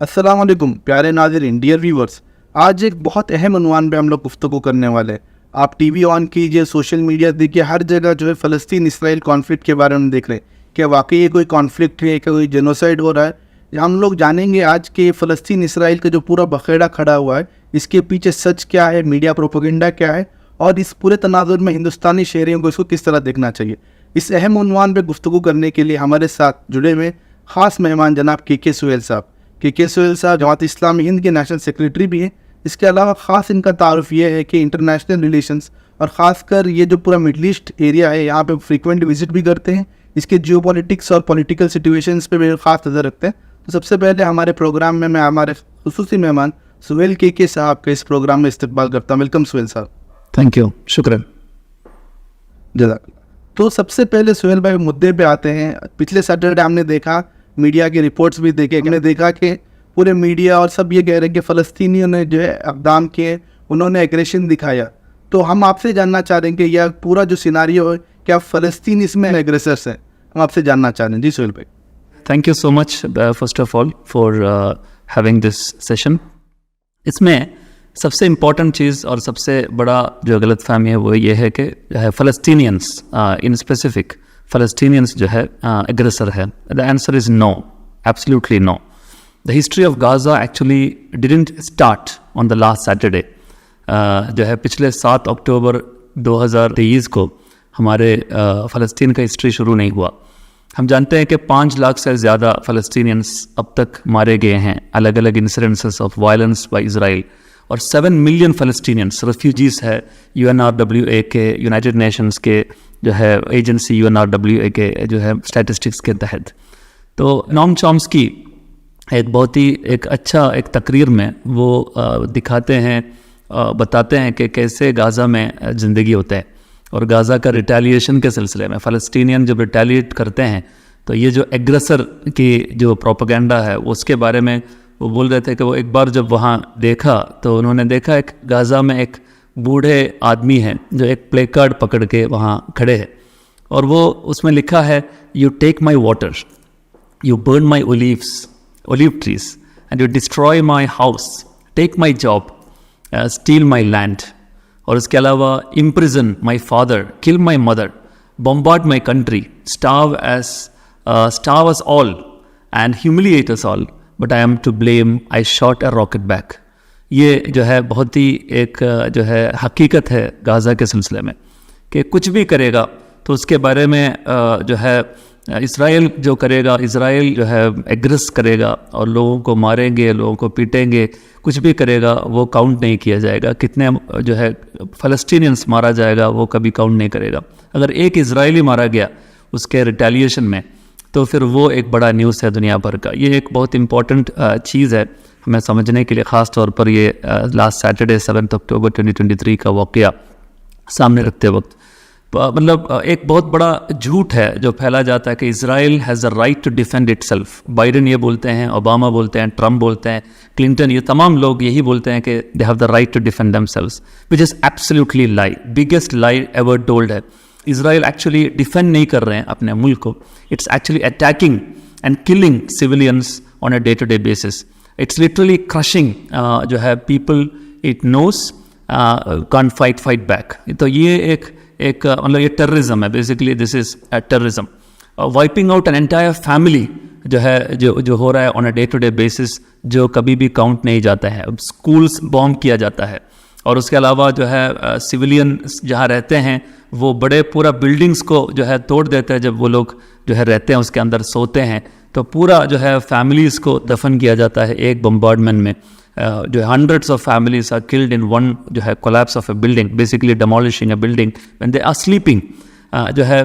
अस्सलाम वालेकुम प्यारे नाज़रीन, डियर व्यूवर्स। आज एक बहुत अहम उन्वान पे हम लोग गुफ्तगू करने वाले हैं। आप टीवी ऑन कीजिए, सोशल मीडिया देखिए, हर जगह जो है फ़लस्तीन इसराइल कॉन्फ्लिक्ट के बारे में देख रहे हैं। क्या वाकई ये कोई कॉन्फ्लिक्ट है, क्या कोई जेनोसाइड हो रहा है? हम लोग जानेंगे आज के फ़लस्तीन इसराइल का जो पूरा बखेड़ा खड़ा हुआ है, इसके पीछे सच क्या है, मीडिया प्रोपेगेंडा क्या है, और इस पूरे तनाज़ुर में हिंदुस्तानी शहरियों को इसको किस तरह देखना चाहिए। इस अहम उन्वान पे गुफ्तगू करने के लिए हमारे साथ जुड़े हुए ख़ास मेहमान जनाब के सुहेल साहब। के सुहेल साहब जमात इस्लामी हिंद के नेशनल सेक्रेटरी भी हैं। इसके अलावा ख़ास इनका तारुफ ये है कि इंटरनेशनल रिलेशंस और ख़ासकर ये जो पूरा मिडल ईस्ट एरिया है, यहाँ पे फ्रीक्वेंट विजिट भी करते हैं। इसके जियोपॉलिटिक्स और पॉलिटिकल सिचुएशंस पे भी ख़ास नज़र रखते हैं। तो सबसे पहले हमारे प्रोग्राम में मैं हमारे खुसूसी मेहमान सुहेल के साहब के इस प्रोग्राम में इस्तकबाल करता हूँ। वेलकम सुहेल साहब। थैंक यू, शुक्रिया। जज़ाकल्लाह। तो सबसे पहले सुहेल भाई मुद्दे पे आते हैं। पिछले सैटरडे हमने देखा, मीडिया की रिपोर्ट्स भी देखे, हमने देखा कि पूरे मीडिया और सब ये कह रहे हैं कि फ़लस्तीनियों ने जो है अक़दाम किए, उन्होंने एग्रेशन दिखाया। तो हम आपसे जानना चाह रहे हैं कि यह पूरा जो सिनारियो है, क्या फ़लस्तीन इसमें एग्रेसर्स हैं? हम आपसे जानना चाह रहे हैं। जी सुहेल भाई। Thank you so much first of all for having this session. इसमें सबसे इम्पॉर्टेंट चीज़ और सबसे बड़ा जो गलतफहमी है वो ये है कि फ़लस्तीनियंस इन स्पेसिफिक फ़लस्तीनियंस जो है एग्रेसर है। The answer is no, absolutely no. The history of Gaza actually didn't start on the last Saturday. जो है पिछले 7 अक्टूबर 2023 को हमारे फ़लस्तीन का हिस्ट्री शुरू नहीं हुआ। हम जानते हैं कि 5 लाख से ज़्यादा फ़लस्तीनियंस अब तक मारे गए हैं, अलग अलग incidences of violence by Israel, और 7 मिलियन फ़लस्तीनियंस रेफ्यूजीज़ है UNRWA के, यूनाइटेड नेशंस के जो है एजेंसी UNRWA के जो है स्टैटिस्टिक्स के तहत। तो नोम चॉम्स्की एक बहुत ही एक तकरीर में वो दिखाते हैं, बताते हैं कि कैसे गाज़ा में ज़िंदगी होता है, और गाज़ा का रिटेलिएशन के सिलसिले में फ़लस्तीनियन जब रिटेलिएट करते हैं तो ये जो एग्रेसर की जो प्रोपेगेंडा है उसके बारे में वो बोल रहे थे कि वो एक बार जब वहाँ देखा तो उन्होंने देखा एक गाज़ा में एक बूढ़े आदमी है जो एक प्ले कार्ड पकड़ के वहाँ खड़े हैं, और वो उसमें लिखा है, you take my water, you burn my olive trees, and you destroy my house, take my job, steal my land, और उसके अलावा imprison my father, kill my mother, bombard my country, starve us all and humiliate us all, but I am to blame, I shot a rocket back। ये जो है बहुत ही एक जो है हकीकत है गाज़ा के सिलसिले में कि कुछ भी करेगा तो उसके बारे में जो है इसराइल जो करेगा, इसराइल जो है एग्रेस करेगा और लोगों को मारेंगे, लोगों को पीटेंगे, कुछ भी करेगा वो काउंट नहीं किया जाएगा। कितने जो है फ़लस्तीनियंस मारा जाएगा वो कभी काउंट नहीं करेगा। अगर एक इजरायली मारा गया उसके रिटेलिएशन में तो फिर वो एक बड़ा न्यूज़ है दुनिया भर का। ये एक बहुत इम्पॉर्टेंट चीज़ है हमें समझने के लिए, ख़ास तौर पर ये लास्ट सैटरडे 7 अक्टूबर 2023 का वाक़या सामने रखते वक्त। मतलब एक बहुत बड़ा झूठ है जो फैला जाता है कि Israel has a right to defend itself. Biden ये बोलते हैं, ओबामा बोलते हैं, ट्रम्प बोलते हैं, क्लिंटन, ये तमाम लोग यही बोलते हैं कि they have the right to defend themselves, which is absolutely lie, biggest lie ever told है। इज़राइल एक्चुअली डिफेंड नहीं कर रहे हैं अपने मुल्क को, it's actually attacking and killing civilians on a day to day basis. It's literally crushing जो है people it knows can't fight back. तो ये एक मतलब ये टेररिज्म है, basically this is terrorism. Wiping out an entire family जो है जो हो रहा है on a day to day basis, जो कभी भी काउंट नहीं जाता है। अब स्कूल्स बॉम्ब किया जाता है, और उसके अलावा जो है सिविलियन जहाँ रहते हैं वो बड़े पूरा बिल्डिंग्स को जो है तोड़ देते हैं। जब वो लोग जो है रहते हैं उसके अंदर सोते हैं तो पूरा जो है फैमिलीज़ को दफन किया जाता है एक बम्बार्डमेंट में। जो है hundreds of families are killed in one जो है collapse of a building, basically demolishing a building when they are sleeping. जो है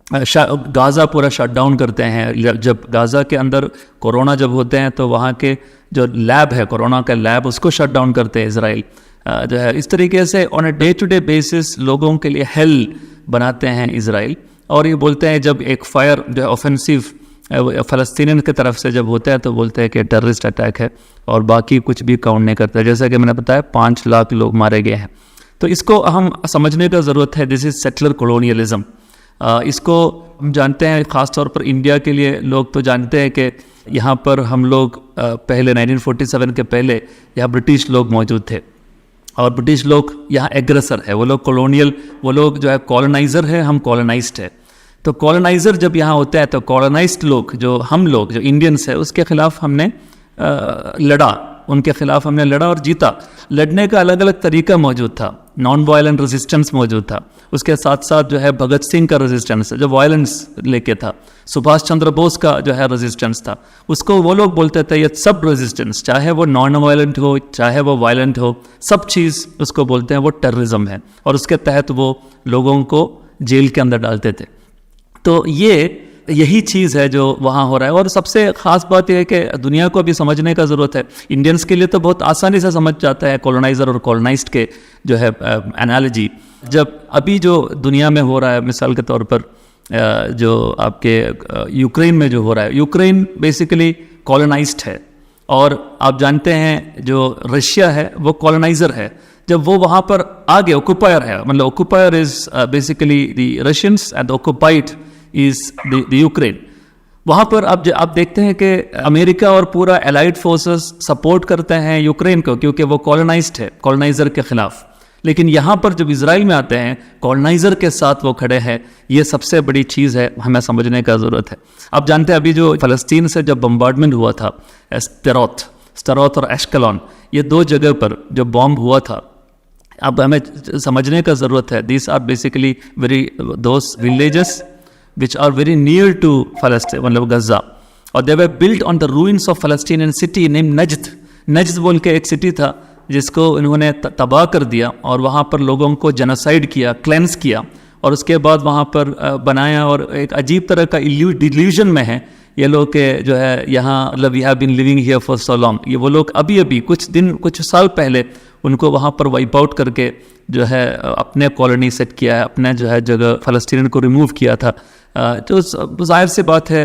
गाज़ा पूरा शट डाउन करते हैं। जब गाज़ा के अंदर कोरोना जब होते हैं तो वहाँ के जो लैब है, कोरोना का लैब, उसको शट डाउन करते हैं इज़राइल। जो है इस तरीके से on a day to day basis लोगों के लिए हेल बनाते हैं इज़राइल। और ये बोलते हैं जब एक फायर जो है ऑफेंसिव फ़लस्तीनियन की तरफ से जब होता है तो बोलते हैं कि टेररिस्ट अटैक है, और बाकी कुछ भी काउंट नहीं करता। जैसा कि मैंने बताया 5 लाख लोग मारे गए हैं। तो इसको हम समझने का ज़रूरत है, दिस इज़ सेटलर कॉलोनियलिज्म। इसको हम जानते हैं, ख़ास तौर पर इंडिया के लिए लोग तो जानते हैं कि यहाँ पर हम लोग पहले 1947 के पहले यहाँ ब्रिटिश लोग मौजूद थे और ब्रिटिश लोग यहाँ एग्रेसर है, वो लोग कॉलोनियल, वो लोग जो है कॉलोनाइज़र है, हम कॉलोनाइज्ड है। तो कॉलोनाइज़र जब यहाँ होता है तो कॉलोनाइज्ड लोग जो हम लोग जो इंडियंस है उसके ख़िलाफ़ हमने लड़ा, उनके ख़िलाफ़ हमने लड़ा और जीता। लड़ने का अलग अलग तरीका मौजूद था, नॉन वायलेंट रेजिस्टेंस मौजूद था, उसके साथ साथ जो है भगत सिंह का रेजिस्टेंस जो वायलेंस लेके था, सुभाष चंद्र बोस का जो है रेजिस्टेंस था, उसको वो लोग बोलते थे ये सब रेजिस्टेंस, चाहे वो नॉन वायलेंट हो चाहे वो वायलेंट हो, सब चीज़ उसको बोलते हैं वो टेररिज्म है, और उसके तहत वो लोगों को जेल के अंदर डालते थे। तो यही चीज़ है जो वहाँ हो रहा है। और सबसे ख़ास बात यह है कि दुनिया को अभी समझने का ज़रूरत है। इंडियंस के लिए तो बहुत आसानी से समझ जाता है कॉलोनाइज़र और कॉलोनाइज्ड के जो है एनालॉजी। जब अभी जो दुनिया में हो रहा है, मिसाल के तौर पर जो आपके यूक्रेन में जो हो रहा है, यूक्रेन बेसिकली कॉलोनाइज्ड है, और आप जानते हैं जो रशिया है वो कॉलोनाइज़र है। जब वो वहाँ पर आगे ऑक्यूपायर है, मतलब occupier is basically the Russians and occupied is the Ukraine. वहाँ पर आप देखते हैं कि अमेरिका और पूरा एलाइड फोर्सेस सपोर्ट करते हैं यूक्रेन को, क्योंकि वो कॉलोनाइज्ड है, कॉलोनाइज़र के ख़िलाफ़। लेकिन यहाँ पर जब इज़राइल में आते हैं, कॉलोनाइज़र के साथ वो खड़े हैं। ये सबसे बड़ी चीज़ है, हमें समझने का ज़रूरत है। आप जानते हैं अभी जो फ़लस्तीन से जब बम्बार्डमेंट हुआ था, स्टेरोथ और एशकलॉन, ये 2 जगह पर जो बॉम्ब हुआ था, अब हमें समझने का ज़रूरत है। These are basically those villages which are very near to Palestine, मतलब गज़ा, और they were built on the ruins of Palestinian city named Najd। नज्द बोल के एक सिटी था जिसको इन्होंने तबाह कर दिया और वहाँ पर लोगों को जेनोसाइड किया, क्लेंस किया, और उसके बाद वहाँ पर बनाया। और एक अजीब तरह का डिल्यूजन में है ये लोग के जो है यहाँ, मतलब we have been living here for so long. ये वो लोग अभी कुछ साल पहले उनको वहाँ पर वाइप आउट करके जो है अपने कॉलोनी सेट किया है, अपने जो है जगह फ़लस्तीन को रिमूव किया था। तो ज़ाहिर सी बात है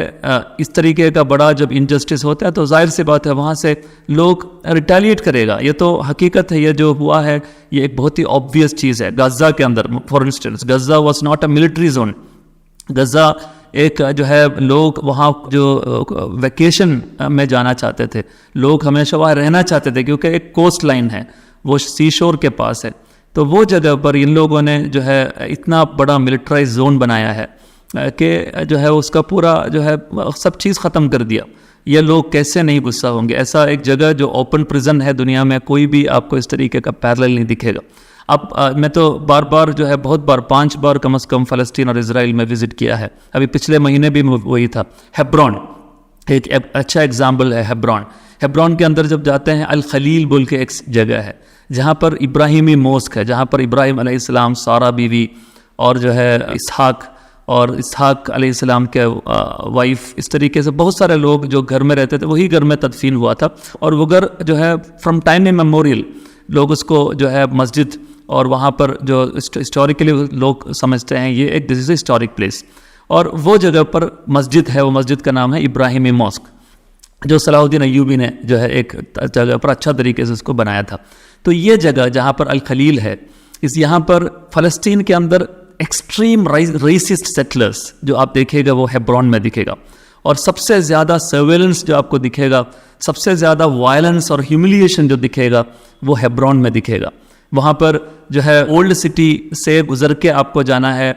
इस तरीके का बड़ा जब इनजस्टिस होता है तो ज़ाहिर सी बात है वहाँ से लोग रिटेलिएट करेगा। ये तो हकीकत है, ये जो हुआ है ये एक बहुत ही ऑब्वियस चीज़ है। गज़ा के अंदर for instance, Gaza was not a military zone. Gaza एक जो है लोग वहाँ जो वैकेशन में जाना चाहते थे, लोग हमेशा वहाँ रहना चाहते थे, क्योंकि एक कोस्ट लाइन है, वो सी शोर के पास है। तो वो जगह पर इन लोगों ने जो है इतना बड़ा मिलिट्राइज जोन बनाया है कि जो है उसका पूरा जो है सब चीज़ ख़त्म कर दिया। ये लोग कैसे नहीं गुस्सा होंगे। ऐसा एक जगह जो ओपन प्रिजन है दुनिया में, कोई भी आपको इस तरीके का पैरेलल नहीं दिखेगा। अब मैं तो बार जो है बहुत बार 5 बार कम से कम फ़लस्तीन और इज़राइल में विज़िट किया है। अभी पिछले महीने भी वही था। हेब्रोन एक अच्छा एग्जाम्पल है। हेब्रोन के अंदर जब जाते हैं, अल खलील बोल के एक जगह है जहाँ पर इब्राहिमी मोस्क है, जहाँ पर इब्राहिम अलैहिस्सलाम, सारा बीवी और जो है इसहाक अलैहिस्सलाम के वाइफ, इस तरीके से बहुत सारे लोग जो घर में रहते थे वही घर में तदफीन हुआ था। और वो घर जो है फ्रॉम टाइम मेमोरियल लोग उसको जो है मस्जिद, और वहाँ पर जो हिस्टोरिकली लोग समझते हैं ये एक दिस इज़ हिस्टोरिक प्लेस, और वो जगह पर मस्जिद है। वो मस्जिद का नाम है इब्राहिमी मॉस्क, जो सलाहुद्दीन अय्यूबी ने जो है एक जगह पर अच्छा तरीके से उसको बनाया था। तो ये जगह जहाँ पर अल खलील है, यहाँ पर फ़लस्तीन के अंदर एक्सट्रीम रेसिस्ट सेटलर्स जो आप देखेगा वो हेब्रोन में दिखेगा, और सबसे ज़्यादा सर्वेलेंस जो आपको दिखेगा, सबसे ज़्यादा वायलेंस और ह्यूमिलिएशन जो दिखेगा वो हेब्रोन में दिखेगा। वहाँ पर जो है ओल्ड सिटी से गुज़र के आपको जाना है,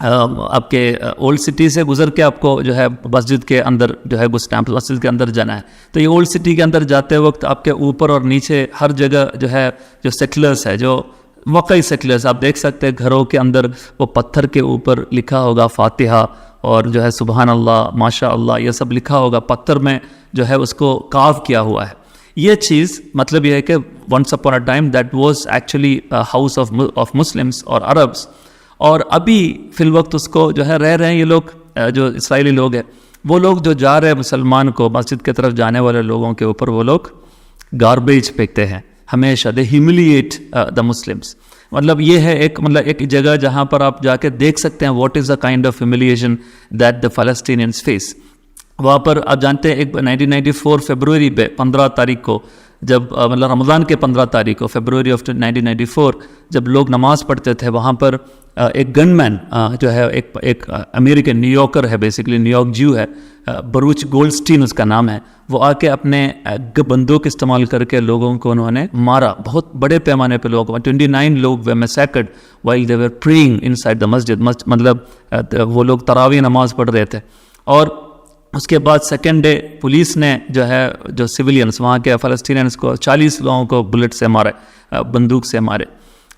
आपके ओल्ड सिटी से गुज़र के आपको जो है मस्जिद के अंदर जो है मस्जिद के अंदर जाना है। तो ये ओल्ड सिटी के अंदर जाते वक्त आपके ऊपर और नीचे हर जगह जो है जो सेटलर्स है, जो वाकई सेटलर्स आप देख सकते हैं, घरों के अंदर वो पत्थर के ऊपर लिखा होगा फातिहा और जो है सुबहान अल्लाह, माशा अल्लाह, ये सब लिखा होगा पत्थर में, जो है उसको कार्व किया हुआ है। ये चीज़ मतलब ये है कि once upon a time that was actually house of Muslims और अरब्स, और अभी फिल वक्त उसको जो है रह रहे हैं ये लोग, जो इसराइली लोग हैं, वो लोग जो जा रहे हैं मुसलमान को मस्जिद की तरफ जाने वाले लोगों के ऊपर वो लोग गार्बेज फेंकते हैं हमेशा। दे ह्यूमिलिएट द मुस्लिम्स। मतलब ये है एक जगह जहाँ पर आप जाके देख सकते हैं what is the kind of humiliation that the Palestinians face. वहाँ पर आप जानते हैं एक 1994 फरवरी पे 15 तारीख को, जब मतलब रमज़ान के 15 तारीख को फरवरी ऑफ 1994 जब लोग नमाज़ पढ़ते थे, वहाँ पर एक गनमैन जो है एक अमेरिकन न्यूयॉर्कर है, बेसिकली न्यूयॉर्क ज्यू है, बरूच गोल्डस्टीन उसका नाम है, वो आके अपने बंदूक इस्तेमाल करके लोगों को उन्होंने मारा, बहुत बड़े पैमाने पे लोगों को। 29 लोग वे massacred while they were praying inside the मस्जिद। मतलब वो लोग तरावी नमाज पढ़ रहे थे। और उसके बाद सेकेंड डे पुलिस ने जो है जो सिविलियंस वहाँ के फ़लस्तीनियंस को 40 लोगों को बुलेट से मारे, बंदूक से मारे।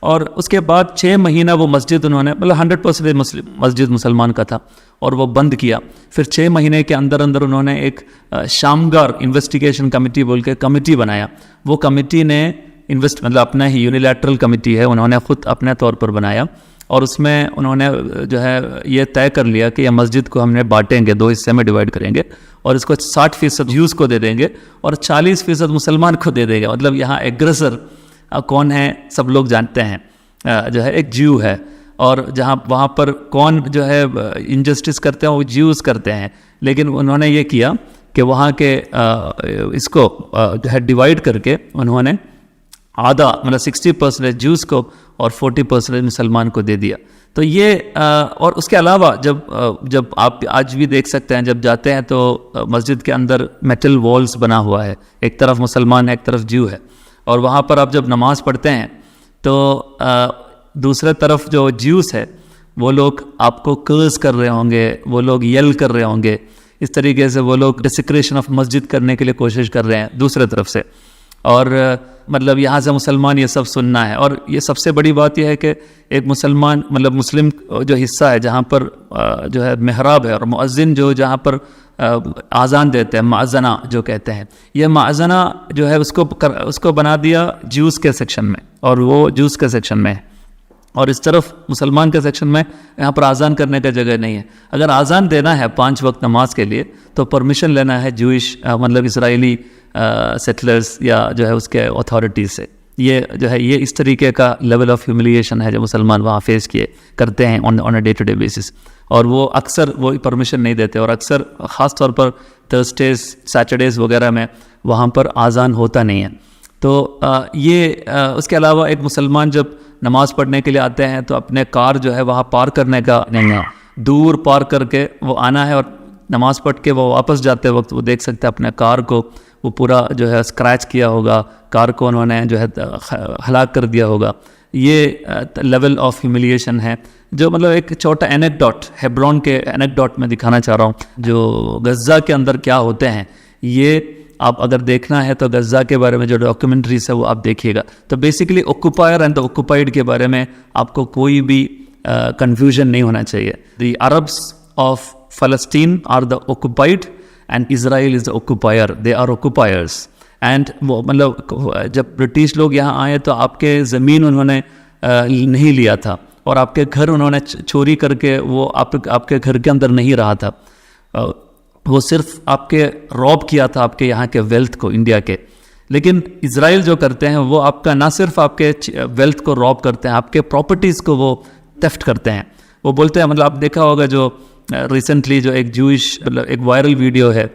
और उसके बाद 6 महीना वो मस्जिद उन्होंने, मतलब 100% मस्जिद मुसलमान का था और वो बंद किया। फिर 6 महीने के अंदर अंदर उन्होंने एक शामगार इन्वेस्टिगेशन कमेटी बोल के कमेटी बनाया। वो कमेटी ने मतलब अपना ही यूनिलैटरल कमेटी है, उन्होंने ख़ुद अपने तौर पर बनाया और उसमें उन्होंने जो है ये तय कर लिया कि यह मस्जिद को हमने बांटेंगे, 2 हिस्से में डिवाइड करेंगे और इसको 60% ज्यूज़ को दे देंगे और 40% मुसलमान को दे देंगे। मतलब यहाँ एग्रेसर कौन है सब लोग जानते हैं, जो है एक ज्यू है। और जहाँ वहाँ पर कौन जो है इनजस्टिस करते हैं वो ज्यूज़ करते हैं। लेकिन उन्होंने ये किया कि वहाँ के इसको जो है डिवाइड करके उन्होंने आधा, मतलब 60% ज्यूज़ को और 40% मुसलमान को दे दिया। तो ये और उसके अलावा जब आप आज भी देख सकते हैं, जब जाते हैं तो मस्जिद के अंदर मेटल वॉल्स बना हुआ है, एक तरफ मुसलमान है एक तरफ ज्यू है। और वहाँ पर आप जब नमाज़ पढ़ते हैं तो दूसरे तरफ जो ज्यूस है वो लोग आपको कर्स कर रहे होंगे, वो लोग यल कर रहे होंगे, इस तरीके से वो लोग डिसेक्रेशन ऑफ मस्जिद करने के लिए कोशिश कर रहे हैं दूसरे तरफ से। और मतलब यहाँ से मुसलमान ये सब सुनना है। और ये सबसे बड़ी बात यह है कि एक मुसलमान, मतलब मुस्लिम जो हिस्सा है जहाँ पर जो है मेहराब है और मुअज्जिन जो जहाँ पर आज़ान देते हैं, माज़ना जो कहते हैं, ये माज़ना जो है उसको बना दिया ज्यूस के सेक्शन में और वो ज्यूस के सेक्शन में है। और इस तरफ मुसलमान के सेक्शन में यहाँ पर आज़ान करने का जगह नहीं है। अगर आज़ान देना है 5 वक्त नमाज के लिए तो परमिशन लेना है जूइश मतलब इसराइली सेटलर्स या जो है उसके अथॉरिटीज़ से। ये जो है ये इस तरीके का लेवल ऑफ ह्यूमिलिएशन है जो मुसलमान वहाँ फेस करते हैं on a day to day basis. और वो अक्सर वो परमिशन नहीं देते और अक्सर ख़ास तौर पर थर्सडेज सैटरडेज़ वगैरह में वहाँ पर आज़ान होता नहीं है। तो उसके अलावा एक मुसलमान जब नमाज़ पढ़ने के लिए आते हैं तो अपने कार जो है वहाँ पार करने का नहीं है, दूर पार करके वो आना है और नमाज़ पढ़ के वो वापस जाते वक्त वो देख सकते हैं अपने कार को वो पूरा जो है स्क्रैच किया होगा, कार को उन्होंने जो है हलाक कर दिया होगा। ये लेवल ऑफ ह्यूमिलिएशन है जो मतलब एक छोटा एनेक्डोट, हेब्रोन के एनेक्डोट में दिखाना चाह रहा हूँ जो गज़ा के अंदर क्या होते हैं। ये आप अगर देखना है तो गज़ा के बारे में जो डॉक्यूमेंट्रीज है वो आप देखिएगा। तो basically occupier and the occupied के बारे में आपको कोई भी कन्फ्यूजन नहीं होना चाहिए। द अरब्स ऑफ फ़लस्तीन are the occupied and Israel is the occupier, they are occupiers. And वो मतलब जब ब्रिटिश लोग यहाँ आए तो आपके ज़मीन उन्होंने नहीं लिया था और आपके घर उन्होंने चोरी करके वो आपके घर के अंदर नहीं रहा था, वो सिर्फ आपके रॉब किया था आपके यहाँ के वेल्थ को, इंडिया के। लेकिन इज़राइल जो करते हैं वो आपका ना सिर्फ आपके वेल्थ को रॉब करते हैं, आपके प्रॉपर्टीज़ को वो थेफ्ट करते हैं। वो बोलते हैं, मतलब आप देखा होगा जो रिसेंटली जो एक जूइश मतलब एक वायरल वीडियो है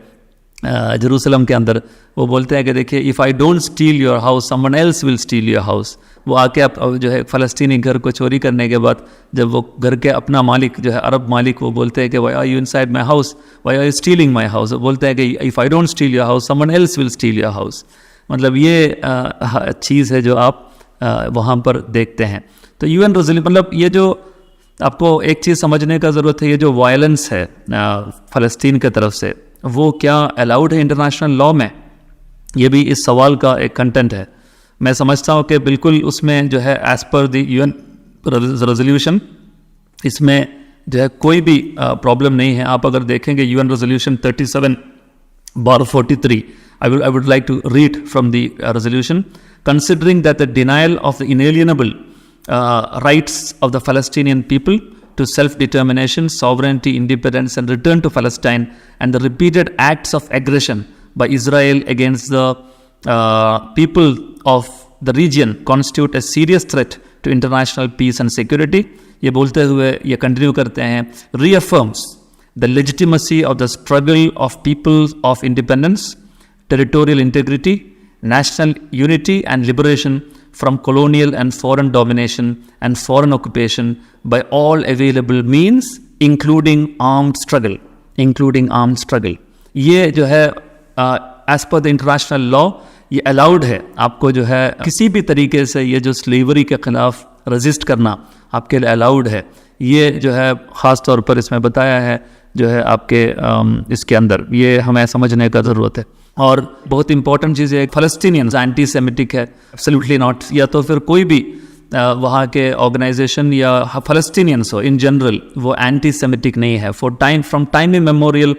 जेरूसलम के अंदर, वो बोलते हैं कि देखिए if I don't steal your house someone else will steal your house. वो आके आप जो है फ़लस्तीनी घर को चोरी करने के बाद जब वो घर के अपना मालिक जो है अरब मालिक वो बोलते हैं कि why are you inside my house, why are you stealing my house. वो बोलते हैं कि if I don't steal your house someone else will steal your house. मतलब ये चीज़ है जो आप वहाँ पर देखते हैं। तो UN रेजोल्यूशन मतलब ये जो आपको एक चीज़ समझने का ज़रूरत है, ये जो वायलेंस है फ़लस्तीन की तरफ से वो क्या अलाउड है इंटरनेशनल लॉ में, ये भी इस सवाल का एक कंटेंट है। मैं समझता हूँ कि बिल्कुल उसमें जो है as per the UN resolution इसमें जो है कोई भी प्रॉब्लम नहीं है। आप अगर देखेंगे UN resolution 37/43, I would like to read from the resolution. Considering that the denial of the inalienable rights of the Palestinian people to self-determination, sovereignty, independence and return to Palestine and the repeated acts of aggression by Israel against the people of the region constitute a serious threat to international peace and security. ये बोलते हुए ये continue करते हैं, reaffirms the legitimacy of the struggle of people of independence, territorial integrity, national unity and liberation from colonial and foreign domination and foreign occupation by all available means, including armed struggle. ये जो है as per the international law ये allowed है आपको जो है किसी भी तरीके से ये जो स्लेवरी के ख़िलाफ़ रजिस्ट करना आपके लिए अलाउड है। ये जो है ख़ास तौर पर इसमें बताया है जो है आपके इसके अंदर, ये हमें समझने का ज़रूरत है। और बहुत इंपॉर्टेंट चीज़ है, फ़लस्तीनियंस एंटी सेमिटिक है? Absolutely not. या तो फिर कोई भी वहाँ के ऑर्गेनाइजेशन या फ़लस्तीनियंस हो इन जनरल वो एंटी सेमिटिक नहीं है। फ्रॉम टाइम इमेमोरियल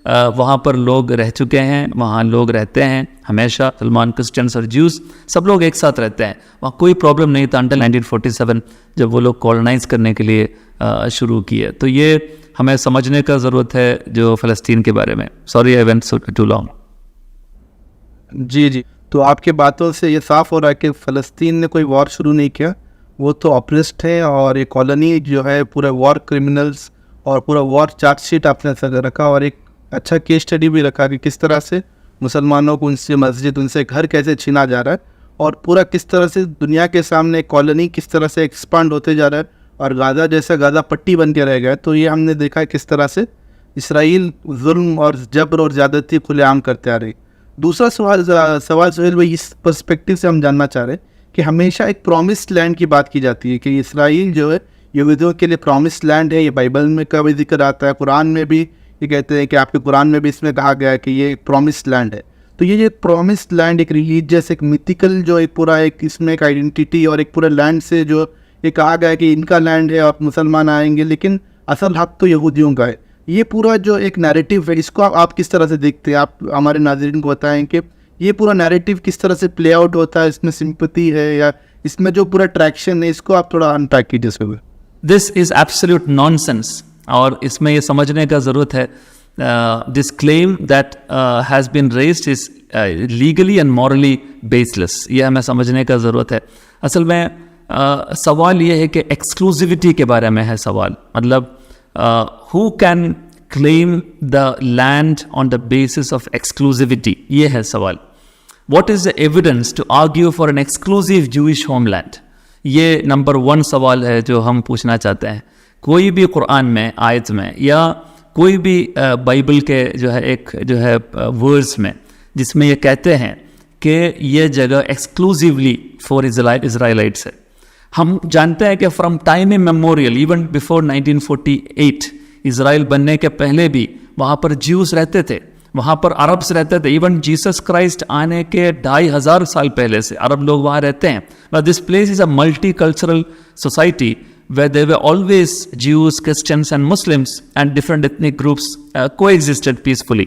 वहाँ पर लोग रह चुके हैं, वहाँ लोग रहते हैं हमेशा, मुसलमान, क्रिश्चियंस और ज्यूज़ सब लोग एक साथ रहते हैं। वहाँ कोई प्रॉब्लम नहीं था अंटिल 1947 जब वो लोग कॉलोनाइज करने के लिए शुरू किए। तो ये हमें समझने का ज़रूरत है जो फ़लस्तीन के बारे में। Sorry I went too long. जी, तो आपके बातों से ये साफ़ हो रहा है कि फ़लस्तीन ने कोई वॉर शुरू नहीं किया, वो तो ऑपरेस्ट है और ये कॉलोनी जो है पूरा वॉर क्रिमिनल्स और पूरा वॉर चार्जशीट आपने रखा और एक अच्छा केस स्टडी भी रखा कि किस तरह से मुसलमानों को उनसे मस्जिद, उनसे घर कैसे छीना जा रहा है और पूरा किस तरह से दुनिया के सामने कॉलोनी किस तरह से एक्सपांड होते जा रहा है और गाज़ा जैसा गाज़ा पट्टी बन के रह गया है। तो ये हमने देखा है किस तरह से इसराइल जुल्म और जबर और ज़्यादती खुलेआम करते आ रही। दूसरा सवाल सुहेल भाई, इस पर्सपेक्टिव से हम जानना चाह रहे हैं कि हमेशा एक प्रॉमिस्ड लैंड की बात की जाती है कि इसराइल जो है यहूदियों के लिए प्रॉमिस्ड लैंड है। ये बाइबल में का भी जिक्र आता है, कुरान में भी ये कहते हैं कि आपके कुरान में भी इसमें कहा गया है कि ये प्रॉमिस्ड लैंड है। तो ये प्रॉमिस्ड लैंड एक रिलीजियस, एक मिथिकल जो एक पूरा एक इसमें एक आइडेंटिटी और एक पूरा लैंड से जो ये कहा गया है कि इनका लैंड है और मुसलमान आएंगे, लेकिन असल हक तो यहूदियों का है। ये पूरा जो एक नैरेटिव है इसको आप किस तरह से देखते हैं? आप हमारे नाज़रीन को बताएं कि ये पूरा नैरेटिव किस तरह से प्ले आउट होता है, इसमें सिंपैथी है या इसमें जो पूरा ट्रैक्शन है, इसको आप थोड़ा अनपैक कीजिए sir. This is absolute nonsense और इसमें ये समझने का ज़रूरत है this claim that has been raised is legally and morally baseless. ये हमें समझने का ज़रूरत है। असल में सवाल ये है कि एक्सक्लूसिविटी के बारे में है सवाल, मतलब who can claim the land on the basis of exclusivity, ये है सवाल। What is the evidence to argue for an exclusive Jewish homeland? ये नंबर 1 सवाल है जो हम पूछना चाहते हैं। कोई भी कुरान में आयत में या कोई भी बाइबल के जो है एक जो है वर्ड्स में जिसमें ये कहते हैं कि ये जगह एक्सक्लूसिवली फॉर इज़राइलाइट्स है। हम जानते हैं कि from time immemorial even before 1948 Israel बनने के पहले भी वहाँ पर ज्यूस रहते थे, वहाँ पर अरब्स रहते थे। इवन जीसस क्राइस्ट आने के 2500 साल पहले से अरब लोग वहाँ रहते हैं। This place is a multi cultural society where there were always Jews, Christians and Muslims and different ethnic groups coexisted peacefully.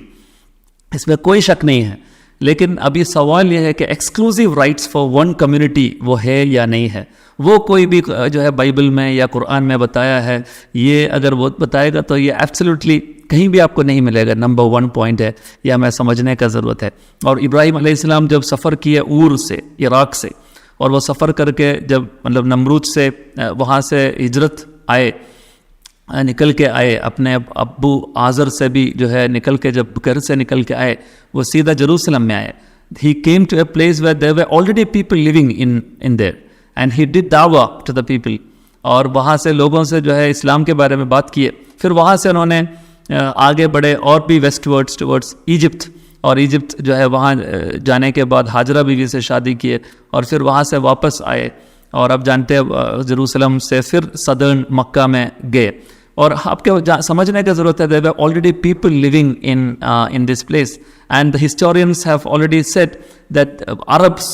इसमें कोई शक नहीं है, लेकिन अभी सवाल यह है कि exclusive rights for one community वो है या नहीं है। वो कोई भी जो है बाइबल में या कुरान में बताया है, ये अगर वो बताएगा तो ये एब्सोल्युटली कहीं भी आपको नहीं मिलेगा। नंबर 1 पॉइंट है, यह हमें समझने का ज़रूरत है। और इब्राहिम अलैहिस्सलाम जब सफ़र किए ऊर से, इराक़ से, और वो सफ़र करके जब मतलब नमरूद से वहाँ से हिजरत आए, निकल के आए, अपने अब्बू आज़र से भी जो है निकल के, जब घर से निकल के आए वो सीधा जेरूसलम में आए। He came to a place where there were already people living in there and he did दावा टू द पीपल। और वहाँ से लोगों से जो है इस्लाम के बारे में बात किए। फिर वहाँ से उन्होंने आगे बढ़े और भी वेस्टवर्ड्स टुवर्ड्स इजिप्ट, और इजिप्ट जो है वहाँ जाने के बाद हाजरा बीवी से शादी किए और फिर वहाँ से वापस आए और अब जानते हैं जेरूसलम से फिर सदर्न मक्का में गए। और आपके समझने की ज़रूरत है, there were already people living in this place and the historians have already said that Arabs,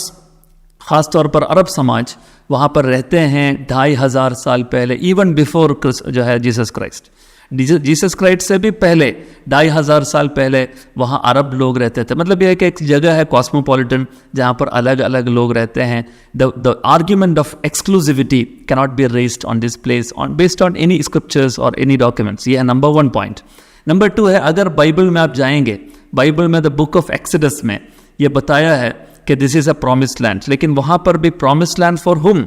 ख़ास तौर पर अरब समाज वहाँ पर रहते हैं 2500 साल पहले, इवन बिफोर जो है जीसस क्राइस्ट। जीसस क्राइस्ट से भी पहले 2500 साल पहले वहाँ अरब लोग रहते थे। मतलब यह एक जगह है कॉस्मोपॉलिटन जहाँ पर अलग अलग लोग रहते हैं। The argument of exclusivity cannot be raised on this place based on any scriptures और एनी डॉक्यूमेंट्स। ये है नंबर 1 पॉइंट। नंबर 2 है, अगर बाइबल में आप जाएंगे, बाइबल में द बुक ऑफ एक्सोडस में ये बताया है कि this is a promised land, लेकिन वहाँ पर भी प्रॉमिस्ड लैंड फॉर हुम?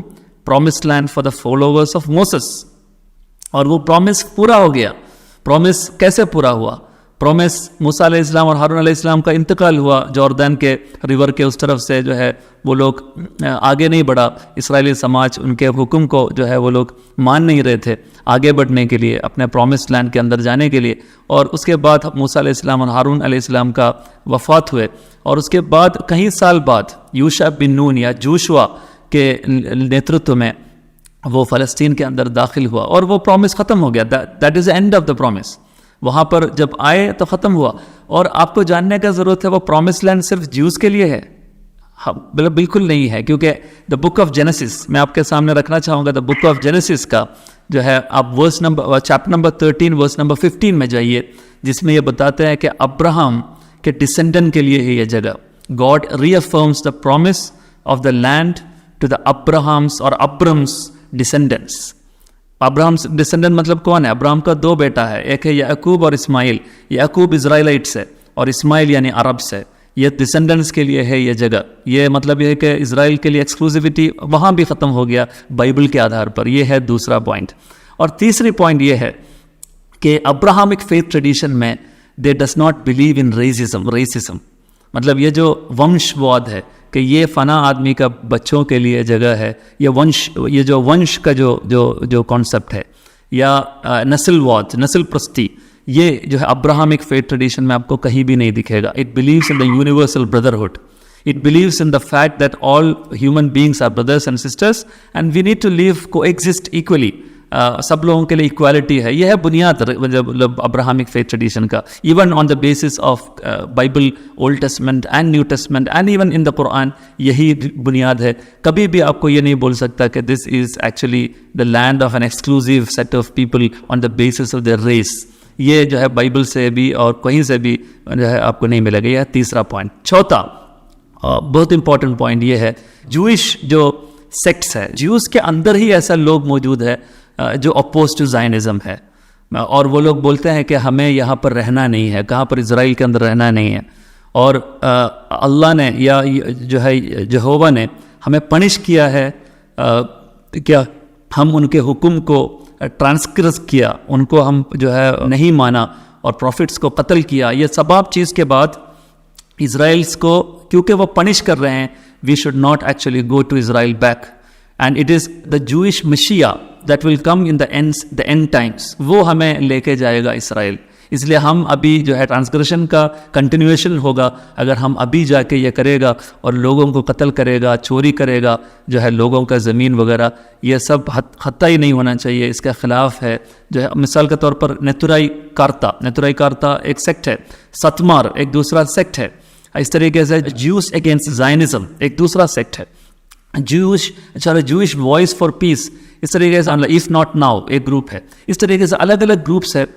Promised land for the followers of Moses. और वो प्रॉमिस पूरा हो गया। प्रॉमिस कैसे पूरा हुआ? प्रॉमिस मूसा अलैहिस्सलाम और हारून अलैहिस्सलाम का इंतकाल हुआ, जॉर्डन के रिवर के उस तरफ से जो है वो लोग आगे नहीं बढ़ा, इसराइली समाज उनके हुक्म को जो है वो लोग मान नहीं रहे थे आगे बढ़ने के लिए, अपने प्रॉमिस लैंड के अंदर जाने के लिए। और उसके बाद मूसा अलैहिस्सलाम और हारून अलैहिस्सलाम का वफ़ात हुए, और उसके बाद कई साल बाद यूशा बिन नून या जोशुआ के नेतृत्व में वो फ़लस्तीन के अंदर दाखिल हुआ और वो प्रॉमिस ख़त्म हो गया। That is the end of the promise. वहाँ पर जब आए तो ख़त्म हुआ। और आपको जानने का ज़रूरत है वो प्रॉमिस लैंड सिर्फ ज्यूज़ के लिए है? हाँ, बिल्कुल नहीं है, क्योंकि द बुक ऑफ जेनेसिस मैं आपके सामने रखना चाहूँगा। द बुक ऑफ जेनेसिस का जो है आप चैप्टर नंबर 13 वर्स नंबर 15 में जाइए, जिसमें ये बताते हैं कि अब्राहम के डिसेंडेंट के लिए है ये जगह। God reaffirms the promise of the land to the Abrahams और अब्रम्स डिसेंडेंट्स। अब्राहम डिसेंडेंट मतलब कौन है? अब्राहम का दो बेटा है, एक है याकूब और इस्माइल। याकूब इज़राइलाइट्स है और इस्माइल यानी अरब से। ये डिसेंडेंट्स के लिए है ये जगह। ये मतलब ये है कि इज़राइल के लिए एक्सक्लूसिविटी वहाँ भी ख़त्म हो गया बाइबल के आधार पर। ये है दूसरा पॉइंट। और तीसरी पॉइंट ये है कि अब्राहमिक फेथ ट्रेडिशन में they does not believe in racism. मतलब ये जो वंशवाद है कि ये फ़ना आदमी का बच्चों के लिए जगह है, ये जो वंश का जो कॉन्सेप्ट है, या नस्लवाद, नस्ल प्रस्ती, ये जो है अब्राहमिक फेथ ट्रेडिशन में आपको कहीं भी नहीं दिखेगा। It believes in the universal brotherhood. It believes in the fact that all human beings are brothers and sisters and we need to live coexist equally. सब लोगों के लिए इक्वालिटी है। यह है बुनियाद मतलब अब्राहमिक फेथ ट्रेडिशन का। Even on the basis of Bible, old testament and new testament and even in the Quran यही बुनियाद है। कभी भी आपको ये नहीं बोल सकता कि this is actually the land of an exclusive set of people on the basis of their race. ये जो है बाइबल से भी और कहीं से भी जो है आपको नहीं मिलेगा। यह तीसरा पॉइंट। चौथा बहुत इंपॉर्टेंट पॉइंट ये है, जूइश जो सेक्ट्स है, ज्यूज़ के अंदर ही ऐसा लोग मौजूद है जो अपोज टू ज़ायनिज़्म है, और वो लोग बोलते हैं कि हमें यहाँ पर रहना नहीं है। कहाँ पर? इज़राइल के अंदर रहना नहीं है। और अल्लाह ने या जो है यहोवा ने हमें पनिश किया है क्या हम उनके हुक्म को ट्रांसग्रेस किया, उनको हम जो है नहीं माना और प्रॉफिट्स को कत्ल किया। ये सब चीज़ के बाद इज़राइल्स को क्योंकि वो पनिश कर रहे हैं, we should not actually go to Israel back. And it is the Jewish messiah that will come in the end times, वो हमें लेके जाएगा इसराइल। इसलिए हम अभी जो है ट्रांसग्रेशन का कंटिन्यूएशन होगा अगर हम अभी जाके ये करेगा और लोगों को कत्ल करेगा, चोरी करेगा, जो है लोगों का ज़मीन वगैरह, ये सब हत्ता ही नहीं होना चाहिए। इसके ख़िलाफ़ है जो है। मिसाल के तौर पर नेतुराई कारता एक सेक्ट है, सतमार एक दूसरा सेक्ट है। इस तरीके से ज्यूस अगेंस्ट ज़ायनिज़्म एक दूसरा सेक्ट है। जूइश वॉइस फॉर पीस इस तरीके से, इफ़ नॉट नाउ एक ग्रुप है। इस तरीके से अलग अलग ग्रुप्स है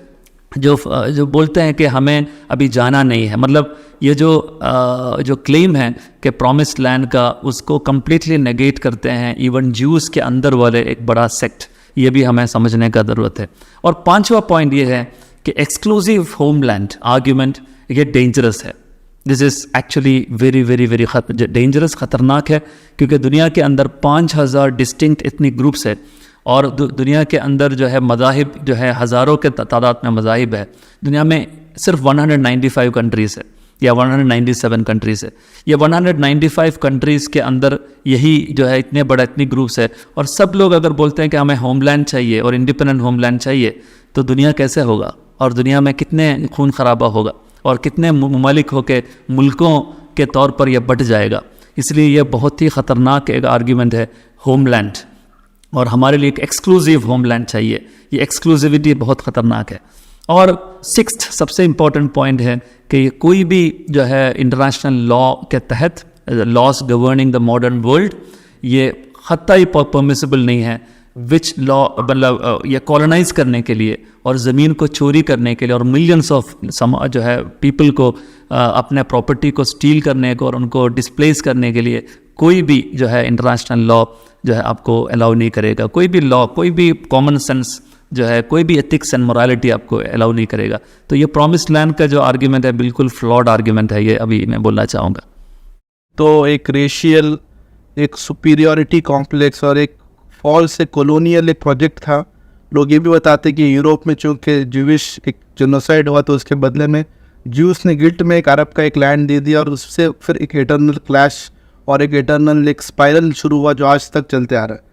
जो बोलते हैं कि हमें अभी जाना नहीं है। मतलब ये जो क्लेम है कि प्रॉमिस्ड लैंड का, उसको कम्प्लीटली नेगेट करते हैं इवन ज्यूज़ के अंदर वाले एक बड़ा सेक्ट। ये भी हमें समझने का ज़रूरत है। और पांचवा पॉइंट ये है कि एक्सक्लूसिव होमलैंड आर्ग्यूमेंट ये डेंजरस है। This is actually very very very dangerous, ख़तरनाक है, क्योंकि दुनिया के अंदर 5000 डिस्टिंक्ट एथनिक ग्रुप्स है और दुनिया के अंदर जो है मज़ाहिब जो है हज़ारों के तादाद में मज़ाहिब है। दुनिया में सिर्फ 195 कंट्रीज़ है या 197 कंट्रीज़ है। ये 195 कंट्रीज़ के अंदर यही जो है इतने बड़े इतनी ग्रुप्स है, और सब लोग अगर बोलते हैं कि हमें होमलैंड चाहिए और इंडिपेंडेंट होमलैंड चाहिए, तो दुनिया कैसे होगा और दुनिया में कितने खून खराबा होगा और कितने ममालिक होके मुल्कों के तौर पर यह बट जाएगा। इसलिए यह बहुत ही ख़तरनाक एक आर्ग्यूमेंट है होमलैंड, और हमारे लिए एक एक्सक्लूसिव होमलैंड चाहिए। ये एक्सक्लूसिविटी बहुत ख़तरनाक है। और सिक्स्थ सबसे इम्पॉर्टेंट पॉइंट है कि कोई भी जो है इंटरनेशनल लॉ के तहत, laws governing the modern world, ये खत्ता ही परमिसिबल नहीं है विच लॉ मतलब ये कॉलोनाइज करने के लिए और ज़मीन को चोरी करने के लिए और मिलियंस ऑफ जो है पीपल को अपने प्रॉपर्टी को स्टील करने को और उनको डिस्प्लेस करने के लिए कोई भी जो है इंटरनेशनल लॉ जो है आपको अलाउ नहीं करेगा। कोई भी लॉ, कोई भी कॉमन सेंस जो है, कोई भी एथिक्स एंड मोरालिटी आपको अलाउ नहीं करेगा। तो ये प्रॉमिस्ड लैंड का जो आर्ग्यूमेंट है बिल्कुल फ्लॉड आर्ग्यूमेंट है, ये अभी मैं बोलना चाहूँगा। तो एक रेशियल, एक सुपीरियरिटी कॉम्प्लेक्स और एक फॉल्स से कॉलोनियल एक प्रोजेक्ट था लोग ये भी बताते हैं कि यूरोप में चूँकि ज्यूइश एक जेनोसाइड हुआ तो उसके बदले में ज्यूस ने गिल्ट में एक अरब का एक लैंड दे दिया और उससे फिर एक इटर्नल क्लैश और एक इटर्नल एक स्पाइरल शुरू हुआ जो आज तक चलते आ रहा है।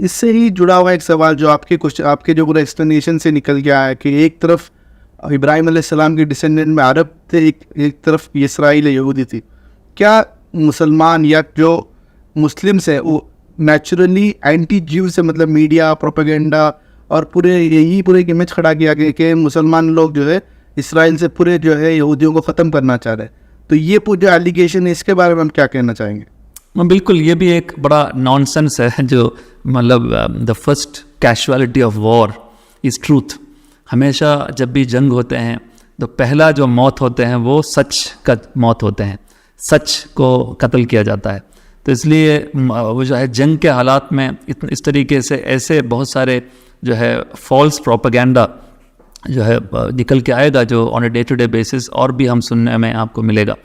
इससे ही जुड़ा हुआ एक सवाल जो आपके जो पूरा एक्सप्लेनेशन से निकल गया है कि एक तरफ इब्राहिम अलैहिस्सलाम के डिसेंडेंट में अरब थे, एक तरफ इसराइल यहूदी थी। क्या मुसलमान या जो मुस्लिम्स है वो नेचुरली एंटी ज्यू से, मतलब मीडिया प्रोपेगेंडा और पूरे एक इमेज खड़ा किया गया कि मुसलमान लोग जो है इसराइल से पूरे जो है यहूदियों को ख़त्म करना चाह रहे हैं, तो ये जो एलिगेशन है इसके बारे में हम क्या कहना चाहेंगे? बिल्कुल, ये भी एक बड़ा नॉनसेंस है जो मतलब the first casualty of war is truth. हमेशा जब भी जंग होते हैं तो पहला जो मौत होते हैं वो सच का मौत होते हैं, सच को कत्ल किया जाता है। तो इसलिए वो जो है जंग के हालात में इस तरीके से ऐसे बहुत सारे जो है फॉल्स प्रोपेगेंडा जो है निकल के आएगा जो on a day to day basis और भी हम सुनने में आपको मिलेगा।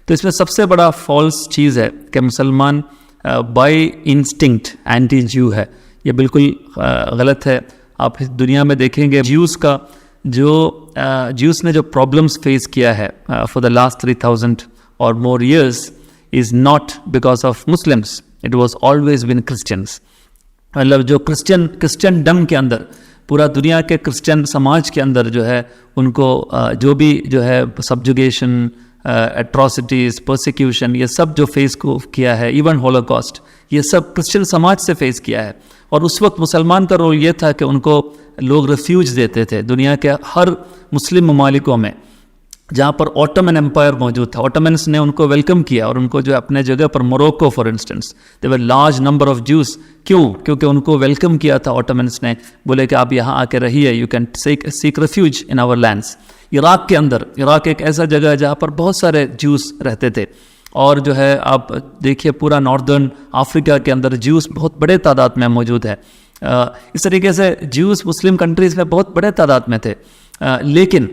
तो इसमें सबसे बड़ा फॉल्स चीज़ है कि मुसलमान बाय इंस्टिंक्ट एंटी ज्यू है। ये बिल्कुल गलत है। आप इस दुनिया में देखेंगे ज्यूस ने जो प्रॉब्लम्स फेस किया है फॉर द लास्ट 3000 और more years is not because of Muslims, it was always been Christians. मतलब जो क्रिश्चियन डम के अंदर, पूरा दुनिया के क्रिश्चियन समाज के अंदर जो है उनको जो भी जो है सब्जुगेशन, एट्रोसिटीज़, परसिक्यूशन, ये सब जो फेस को किया है, इवन होलोकॉस्ट, ये सब क्रिश्चियन समाज से फेस किया है। और उस वक्त मुसलमान का रोल ये था कि उनको लोग रिफ्यूज देते थे दुनिया के हर मुस्लिम ममालिकों में। जहाँ पर ऑटोमन एम्पायर मौजूद था, ऑटोमन्स ने उनको वेलकम किया और उनको जो अपने जगह पर Morocco for instance, they were large number of juice. क्यों? क्योंकि उनको वेलकम किया था ऑटोमन्स ने, बोले कि आप यहाँ आके रहिए, you can seek refuge in our lands. Iraq के अंदर, इराक एक ऐसा जगह है जहाँ पर बहुत सारे ज्यूस रहते थे और जो है आप देखिए पूरा नॉर्दर्न अफ्रीका के अंदर ज्यूस बहुत बड़े तादाद में मौजूद है। इस तरीके से ज्यूस मुस्लिम कंट्रीज़ में बहुत बड़े तादाद में थे। लेकिन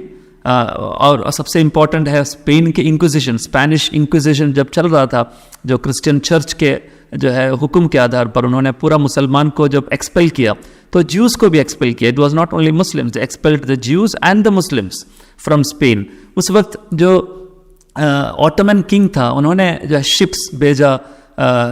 और सबसे इम्पॉर्टेंट है स्पेन के इंक्विजिशन, स्पेनिश इंक्विजिशन जब चल रहा था, जो क्रिश्चियन चर्च के जो है हुक्म के आधार पर उन्होंने पूरा मुसलमान को जब एक्सपेल किया तो ज्यूस को भी एक्सपेल किया। It was not only Muslims, they expelled the juice and the Muslims from Spain. उस वक्त जो ऑटोमन किंग था उन्होंने जो शिप्स भेजा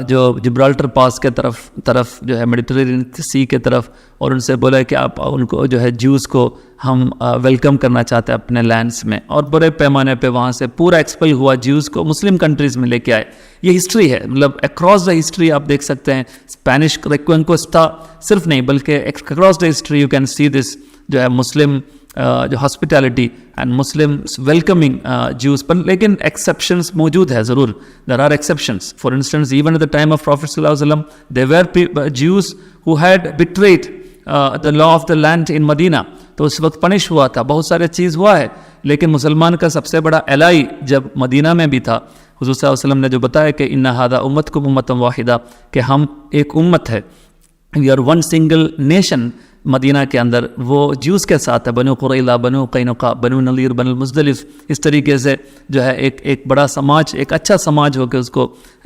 जो जिब्राल्टर पास के तरफ जो है मेडिटेरेनियन सी के तरफ, और उनसे बोला कि आप उनको जो है ज्यूस को हम वेलकम करना चाहते हैं अपने लैंड्स में, और बड़े पैमाने पे वहाँ से पूरा एक्सपेल हुआ ज्यूस को मुस्लिम कंट्रीज़ में लेके आए। ये हिस्ट्री है, मतलब अक्रॉस द हिस्ट्री आप देख सकते हैं। स्पेनिश रिकॉन्क्विस्ट सिर्फ नहीं बल्कि across the history you can see this जो है मुस्लिम जो hospitality and Muslims welcoming Jews. पर लेकिन एक्सेप्शंस मौजूद है ज़रूर, there are exceptions. For instance even at the time of prophet सल्लल्लाहु अलैहि वसल्लम there were Jews who had betrayed the law of the land in Medina, तो उस वक्त पनिश हुआ था, बहुत सारे चीज़ हुआ है। लेकिन मुसलमान का सबसे बड़ा एलाई जब मदीना में भी था, हुज़ूर सल्लल्लाहु अलैहि वसल्लम ने जो बताया कि इन्ना हादा उम्मतकुम उम्मतन वाहिदा, कि हम एक उम्मत है, we are one single nation. Medina के अंदर वो ज्यूस के साथ है, बनु कुरैला, बनु कैनुका, बनु नलीर, बनु मुज़दलिफ, इस तरीके से जो है एक बड़ा समाज, एक अच्छा समाज होकर उसको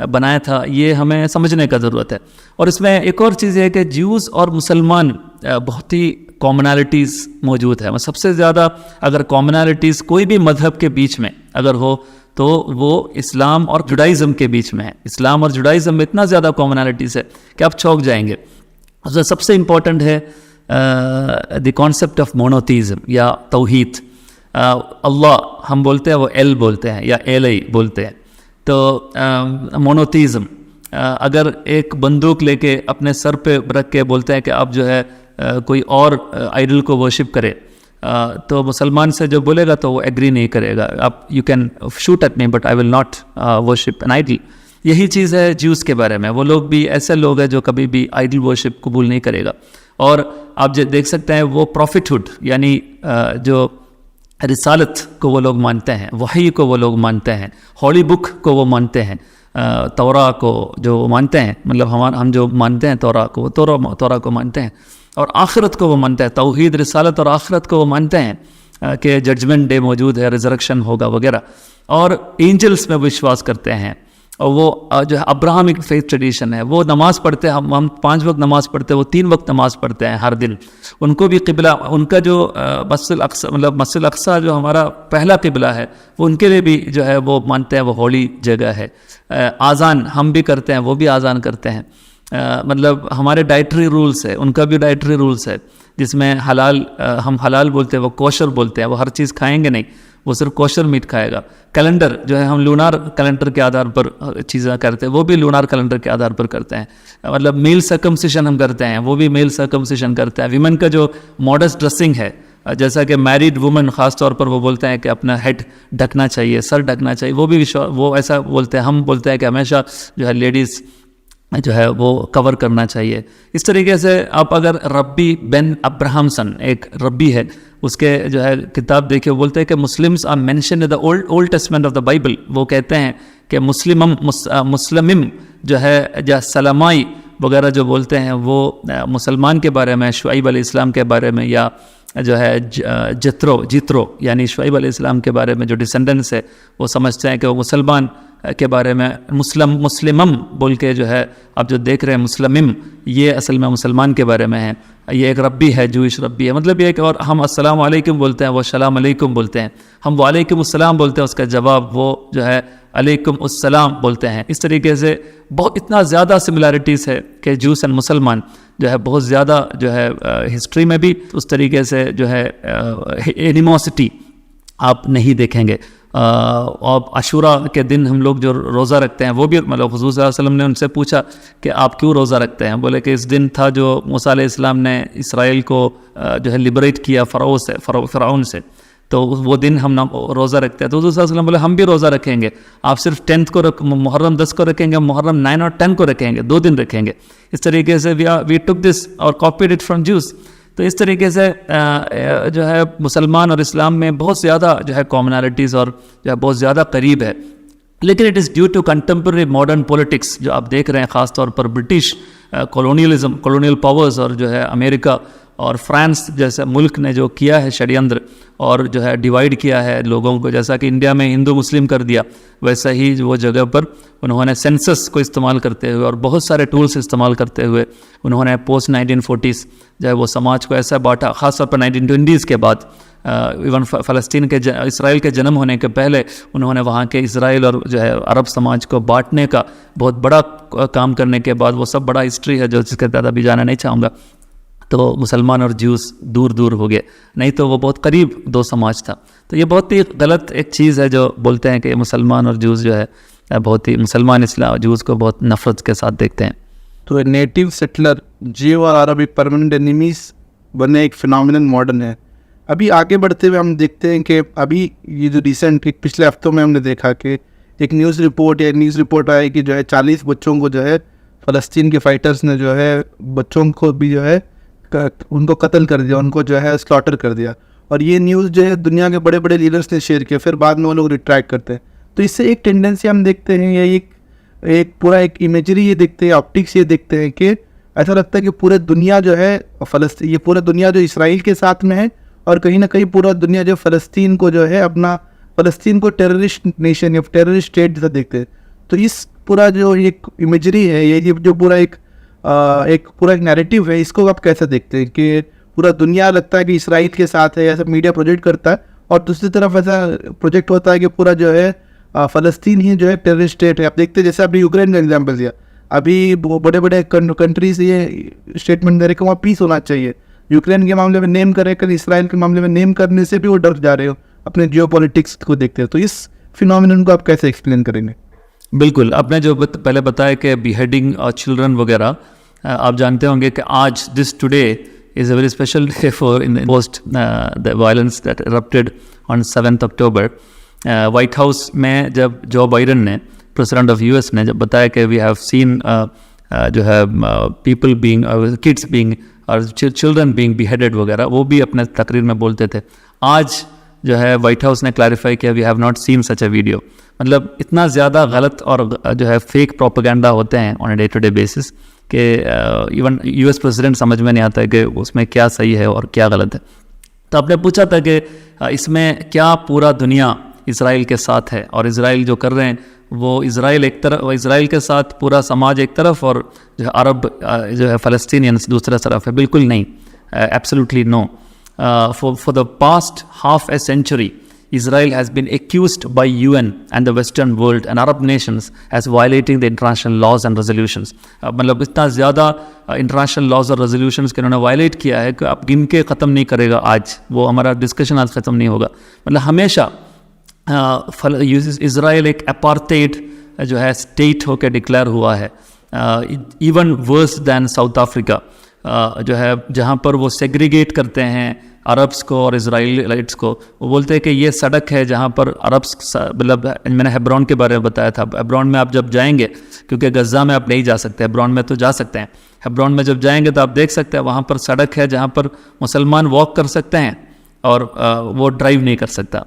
बनाया था। ये हमें समझने का ज़रूरत है। और इसमें एक और चीज़ है कि ज्यूस और मुसलमान बहुत ही कॉमनैलिटीज़ मौजूद है। सबसे ज़्यादा अगर कॉमनैलिटीज़ कोई भी मज़हब के बीच में अगर हो तो वो इस्लाम और जुडाइज़म के बीच में है। इस्लाम और जुडाइज़म में इतना ज़्यादा कॉमनैलिटीज़ है कि आप चौंक जाएंगे। सबसे इम्पॉर्टेंट है द कॉन्सेप्ट ऑफ मोनोथीज़म या तौहीद। अल्लाह हम बोलते हैं, वो एल बोलते हैं या एलई बोलते हैं। तो मोनोथीज़म, अगर एक बंदूक लेके अपने सर पे रख के बोलते हैं कि आप जो है कोई और आइडल को वर्शिप करे, तो मुसलमान से जो बोलेगा तो वो एग्री नहीं करेगा। आप you can shoot at me but I will not worship an idol. यही चीज़ है ज्यूस के बारे में। वो लोग भी ऐसे लोग हैं जो कभी भी आइडल वर्शिप कबूल नहीं करेगा। और आप जो देख सकते हैं वो प्रॉफिटहुड यानी जो रिसालत को वो लोग मानते हैं, वही को वो लोग मानते हैं, हॉली बुक को वो मानते हैं, तौरा को जो मानते हैं, मतलब हम जो मानते हैं तौरा को, तौरा को मानते हैं, और आखिरत को वो मानते हैं। तौहीद, रिसालत और आखिरत को वो मानते हैं कि जजमेंट डे मौजूद है, रिजरेक्शन होगा वगैरह। और एंजल्स में विश्वास करते हैं, और वो जो है अब्राहमिक फेथ ट्रेडिशन है, वो नमाज़ पढ़ते हैं, हम 5 वक्त नमाज़ पढ़ते हैं, वो 3 वक्त नमाज़ पढ़ते हैं हर दिन। उनको भी क़िबला, उनका जो मस्जिद अक्सा, मतलब मस्जिद अक्सा जो हमारा पहला क़िबला है, वो उनके लिए भी जो है वो मानते हैं वो होली जगह है। आज़ान हम भी करते हैं, वो भी आज़ान करते हैं। मतलब हमारे डाइटरी रूल्स है, उनका भी डाइटरी रूल्स है, जिसमें हलाल, हम हलाल बोलते हैं, वो कोशर बोलते हैं, वो हर चीज़ खाएंगे नहीं, वो सिर्फ कोशर मीट खाएगा। कैलेंडर जो है हम लूनार कैलेंडर के आधार पर चीज़ें करते हैं, वो भी लूनार कैलेंडर के आधार पर करते हैं। मतलब मेल सर्कमसिशन हम करते हैं, वो भी मेल सर्कमसिशन करते हैं। विमेन का जो मॉडस्ट ड्रेसिंग है, जैसा कि मैरिड वुमेन ख़ास तौर पर वो बोलते हैं कि अपना हेड ढकना चाहिए, सर ढकना चाहिए, वो भी वो ऐसा बोलते हैं। हम बोलते हैं कि हमेशा जो है लेडीज़ जो है वो कवर करना चाहिए। इस तरीके से आप अगर रब्बी बिन अब्राहमसन, एक रब्बी है, उसके जो है किताब देखिए, वो बोलते हैं कि Muslims are mention in the Old Testament of the Bible. वो कहते हैं कि मुस्लिम जो है, जो सलामाई वगैरह जो बोलते हैं, वो मुसलमान के बारे में, शुआइब अलैहिस्सलाम के बारे में, या जो है जित्रो यानी शुआइब अलैहिस्सलाम के बारे में जो डिसेंडेंट्स है, वो समझते हैं कि वो मुसलमान के बारे में मुस्लिमम बोल के जो है आप जो देख रहे हैं मुस्लिम, ये असल में मुसलमान के बारे में है। ये एक रब्बी है, जूइश रब्बी है। मतलब ये कि और हम अस्सलाम वालेकुम बोलते हैं, वो सलाम अलैकुम बोलते हैं। हम वालेकुम अस्सलाम बोलते हैं, उसका जवाब वो जो है अलैकुम अस्सलाम बोलते हैं। इस तरीके से बहुत इतना ज़्यादा सिमिलैरिटीज़ है कि जूस एंड मुसलमान जो है बहुत ज़्यादा जो है हिस्ट्री में भी उस तरीके से जो है एनिमोसिटी आप नहीं देखेंगे। और अशूरा के दिन हम लोग जो रोज़ा रखते हैं, वो भी मतलब हुज़ूर सल्लल्लाहु अलैहि वसल्लम ने उनसे पूछा कि आप क्यों रोज़ा रखते हैं? बोले कि इस दिन था जो मूसा अलैहिस्सलाम ने इसराइल को जो है लिबरेट किया फ़िरऔन से, तो वो दिन हम रोज़ा रखते हैं। तो हुज़ूर सल्लल्लाहु अलैहि वसल्लम बोले हम भी रोज़ा रखेंगे, आप सिर्फ 10th को मुहर्रम 10 को रखेंगे, मुहर्रम 9 और 10 को रखेंगे, 2 दिन रखेंगे। इस तरीके से वी टुक दिस और कॉपीड इट फ्रॉम जूस। तो इस तरीके से जो है मुसलमान और इस्लाम में बहुत ज़्यादा जो है कॉमनैलिटीज़ और जो है बहुत ज़्यादा करीब है। लेकिन it is due to contemporary modern politics जो आप देख रहे हैं, ख़ास तौर पर ब्रिटिश कॉलोनियलिज्म, कॉलोनियल पावर्स, और जो है अमेरिका और फ्रांस जैसे मुल्क ने जो किया है षड्यंत्र और जो है डिवाइड किया है लोगों को, जैसा कि इंडिया में हिंदू मुस्लिम कर दिया, वैसा ही वो जगह पर उन्होंने सेंसस को इस्तेमाल करते हुए और बहुत सारे टूल्स इस्तेमाल करते हुए उन्होंने पोस्ट 1940s जो है वो समाज को ऐसा बांटा, ख़ासतौर पर 1920s के बाद। इवन फ़लस्तीन के इसराइल के जन्म होने के पहले उन्होंने वहाँ के इसराइल और जो है अरब समाज को बांटने का बहुत बड़ा काम करने के बाद, वो सब बड़ा हिस्ट्री है जो जिसके तहत अभी जाना नहीं चाहूँगा, तो मुसलमान और ज्यूस दूर दूर हो गए, नहीं तो वो बहुत करीब 2 समाज था। तो ये बहुत ही गलत एक चीज़ है जो बोलते हैं कि मुसलमान और ज्यूस जो है बहुत ही, मुसलमान इस्लाम ज्यूस को बहुत नफरत के साथ देखते हैं। तो नेटिव सेटलर जीव और अरब एक परमानेंट एनिमीज बने एक फिनोमिनल मॉडर्न है। अभी आगे बढ़ते हुए हम देखते हैं कि अभी ये जो रिसेंट पिछले हफ्तों में हमने देखा कि एक न्यूज़ रिपोर्ट आई कि जो है 40 बच्चों को जो है फ़लस्तीन के फाइटर्स ने जो है बच्चों को भी जो है उनको कत्ल कर दिया, उनको जो है स्लॉटर कर दिया। और ये न्यूज़ जो है दुनिया के बड़े बड़े लीडर्स ने शेयर किया, फिर बाद में वो लोग रिट्रैक्ट करते हैं। तो इससे एक टेंडेंसी हम देखते हैं, ये एक पूरा एक इमेजरी ये देखते हैं, ऑप्टिक्स ये देखते हैं कि ऐसा लगता है कि पूरे दुनिया जो है फ़लस्तीन, ये पूरा दुनिया जो इसराइल के साथ में है, और कहीं ना कहीं पूरा दुनिया जो फ़लस्तीन को जो है अपना फ़लस्तीन को टेररिस्ट नेशन या टेररिस्ट स्टेट जैसा देखते हैं। तो इस पूरा जो एक इमेजरी है, ये जो पूरा एक नैरेटिव है, इसको आप कैसे देखते हैं कि पूरा दुनिया लगता है कि इसराइल के साथ है, ऐसा मीडिया प्रोजेक्ट करता है, और दूसरी तरफ ऐसा प्रोजेक्ट होता है कि पूरा जो है फ़लस्तीन ही जो है टेररिस्ट स्टेट है। आप देखते हैं जैसे आपने यूक्रेन का एग्जाम्पल दिया, अभी वो बड़े बड़े कंट्रीज ये स्टेटमेंट दे रहे कि वहाँ पीस होना चाहिए। यूक्रेन के मामले में नेम करे, कल इसराइल के मामले में नेम करने से भी वो डर जा रहे हो, अपने जियोपॉलिटिक्स को देखते हो। तो इस फिनोमिनन को आप कैसे एक्सप्लेन करेंगे? बिल्कुल, आपने जो पहले बताया कि बिहेडिंग और चिल्ड्रन वगैरह, आप जानते होंगे कि आज this today is a very special day for in post the violence that erupted on 7th October। White house में जब जो बाइडन ने, प्रेसिडेंट ऑफ US ने जब बताया कि वी हैव सीन जो है पीपल बीइंग, किड्स बीइंग और चिल्ड्रन बीइंग बिहेडेड वगैरह, वो भी अपने तकरीर में बोलते थे। आज जो है वाइट हाउस ने क्लैरिफाई किया we have not seen such a video. मतलब इतना ज़्यादा गलत और जो है फेक प्रोपेगेंडा होते हैं on a day to day basis कि इवन US प्रेसिडेंट समझ में नहीं आता है कि उसमें क्या सही है और क्या गलत है। तो आपने पूछा था कि इसमें क्या पूरा दुनिया इसराइल के साथ है, और इसराइल जो कर रहे हैं वो इसराइल एक तरफ, इसराइल के साथ पूरा समाज एक तरफ और जो है अरब जो है फ़लस्तीनियंस दूसरा तरफ है। बिल्कुल नहीं, absolutely no. For the past half a century, Israel has been accused by UN and the Western world and Arab nations as violating the international laws and resolutions. मतलब इतना ज़्यादा इंटरनेशनल लॉज और रेजोल्यूशंस के उन्होंने violet किया है कि अब गिन के ख़त्म नहीं करेगा आज, वो हमारा डिस्कशन आज ख़त्म नहीं होगा। मतलब हमेशा इसराइल एक अपार्थाइड जो है स्टेट होकर डिक्लेयर हुआ है, even worse then south Africa जो है, जहाँ पर वो सेग्रीगेट करते हैं अरब्स को और इजराइलिट्स को। वो बोलते हैं कि ये सड़क है जहाँ पर अरब्स, मतलब मैंने हेब्रोन के बारे में बताया था, हेब्रोन में आप जब जाएंगे, क्योंकि गज़ा में आप नहीं जा सकते, हेब्रोन में तो जा सकते हैं, हेब्रोन में जब जाएंगे तो आप देख सकते हैं वहाँ पर सड़क है जहाँ पर मुसलमान वॉक कर सकते हैं और वो ड्राइव नहीं कर सकता।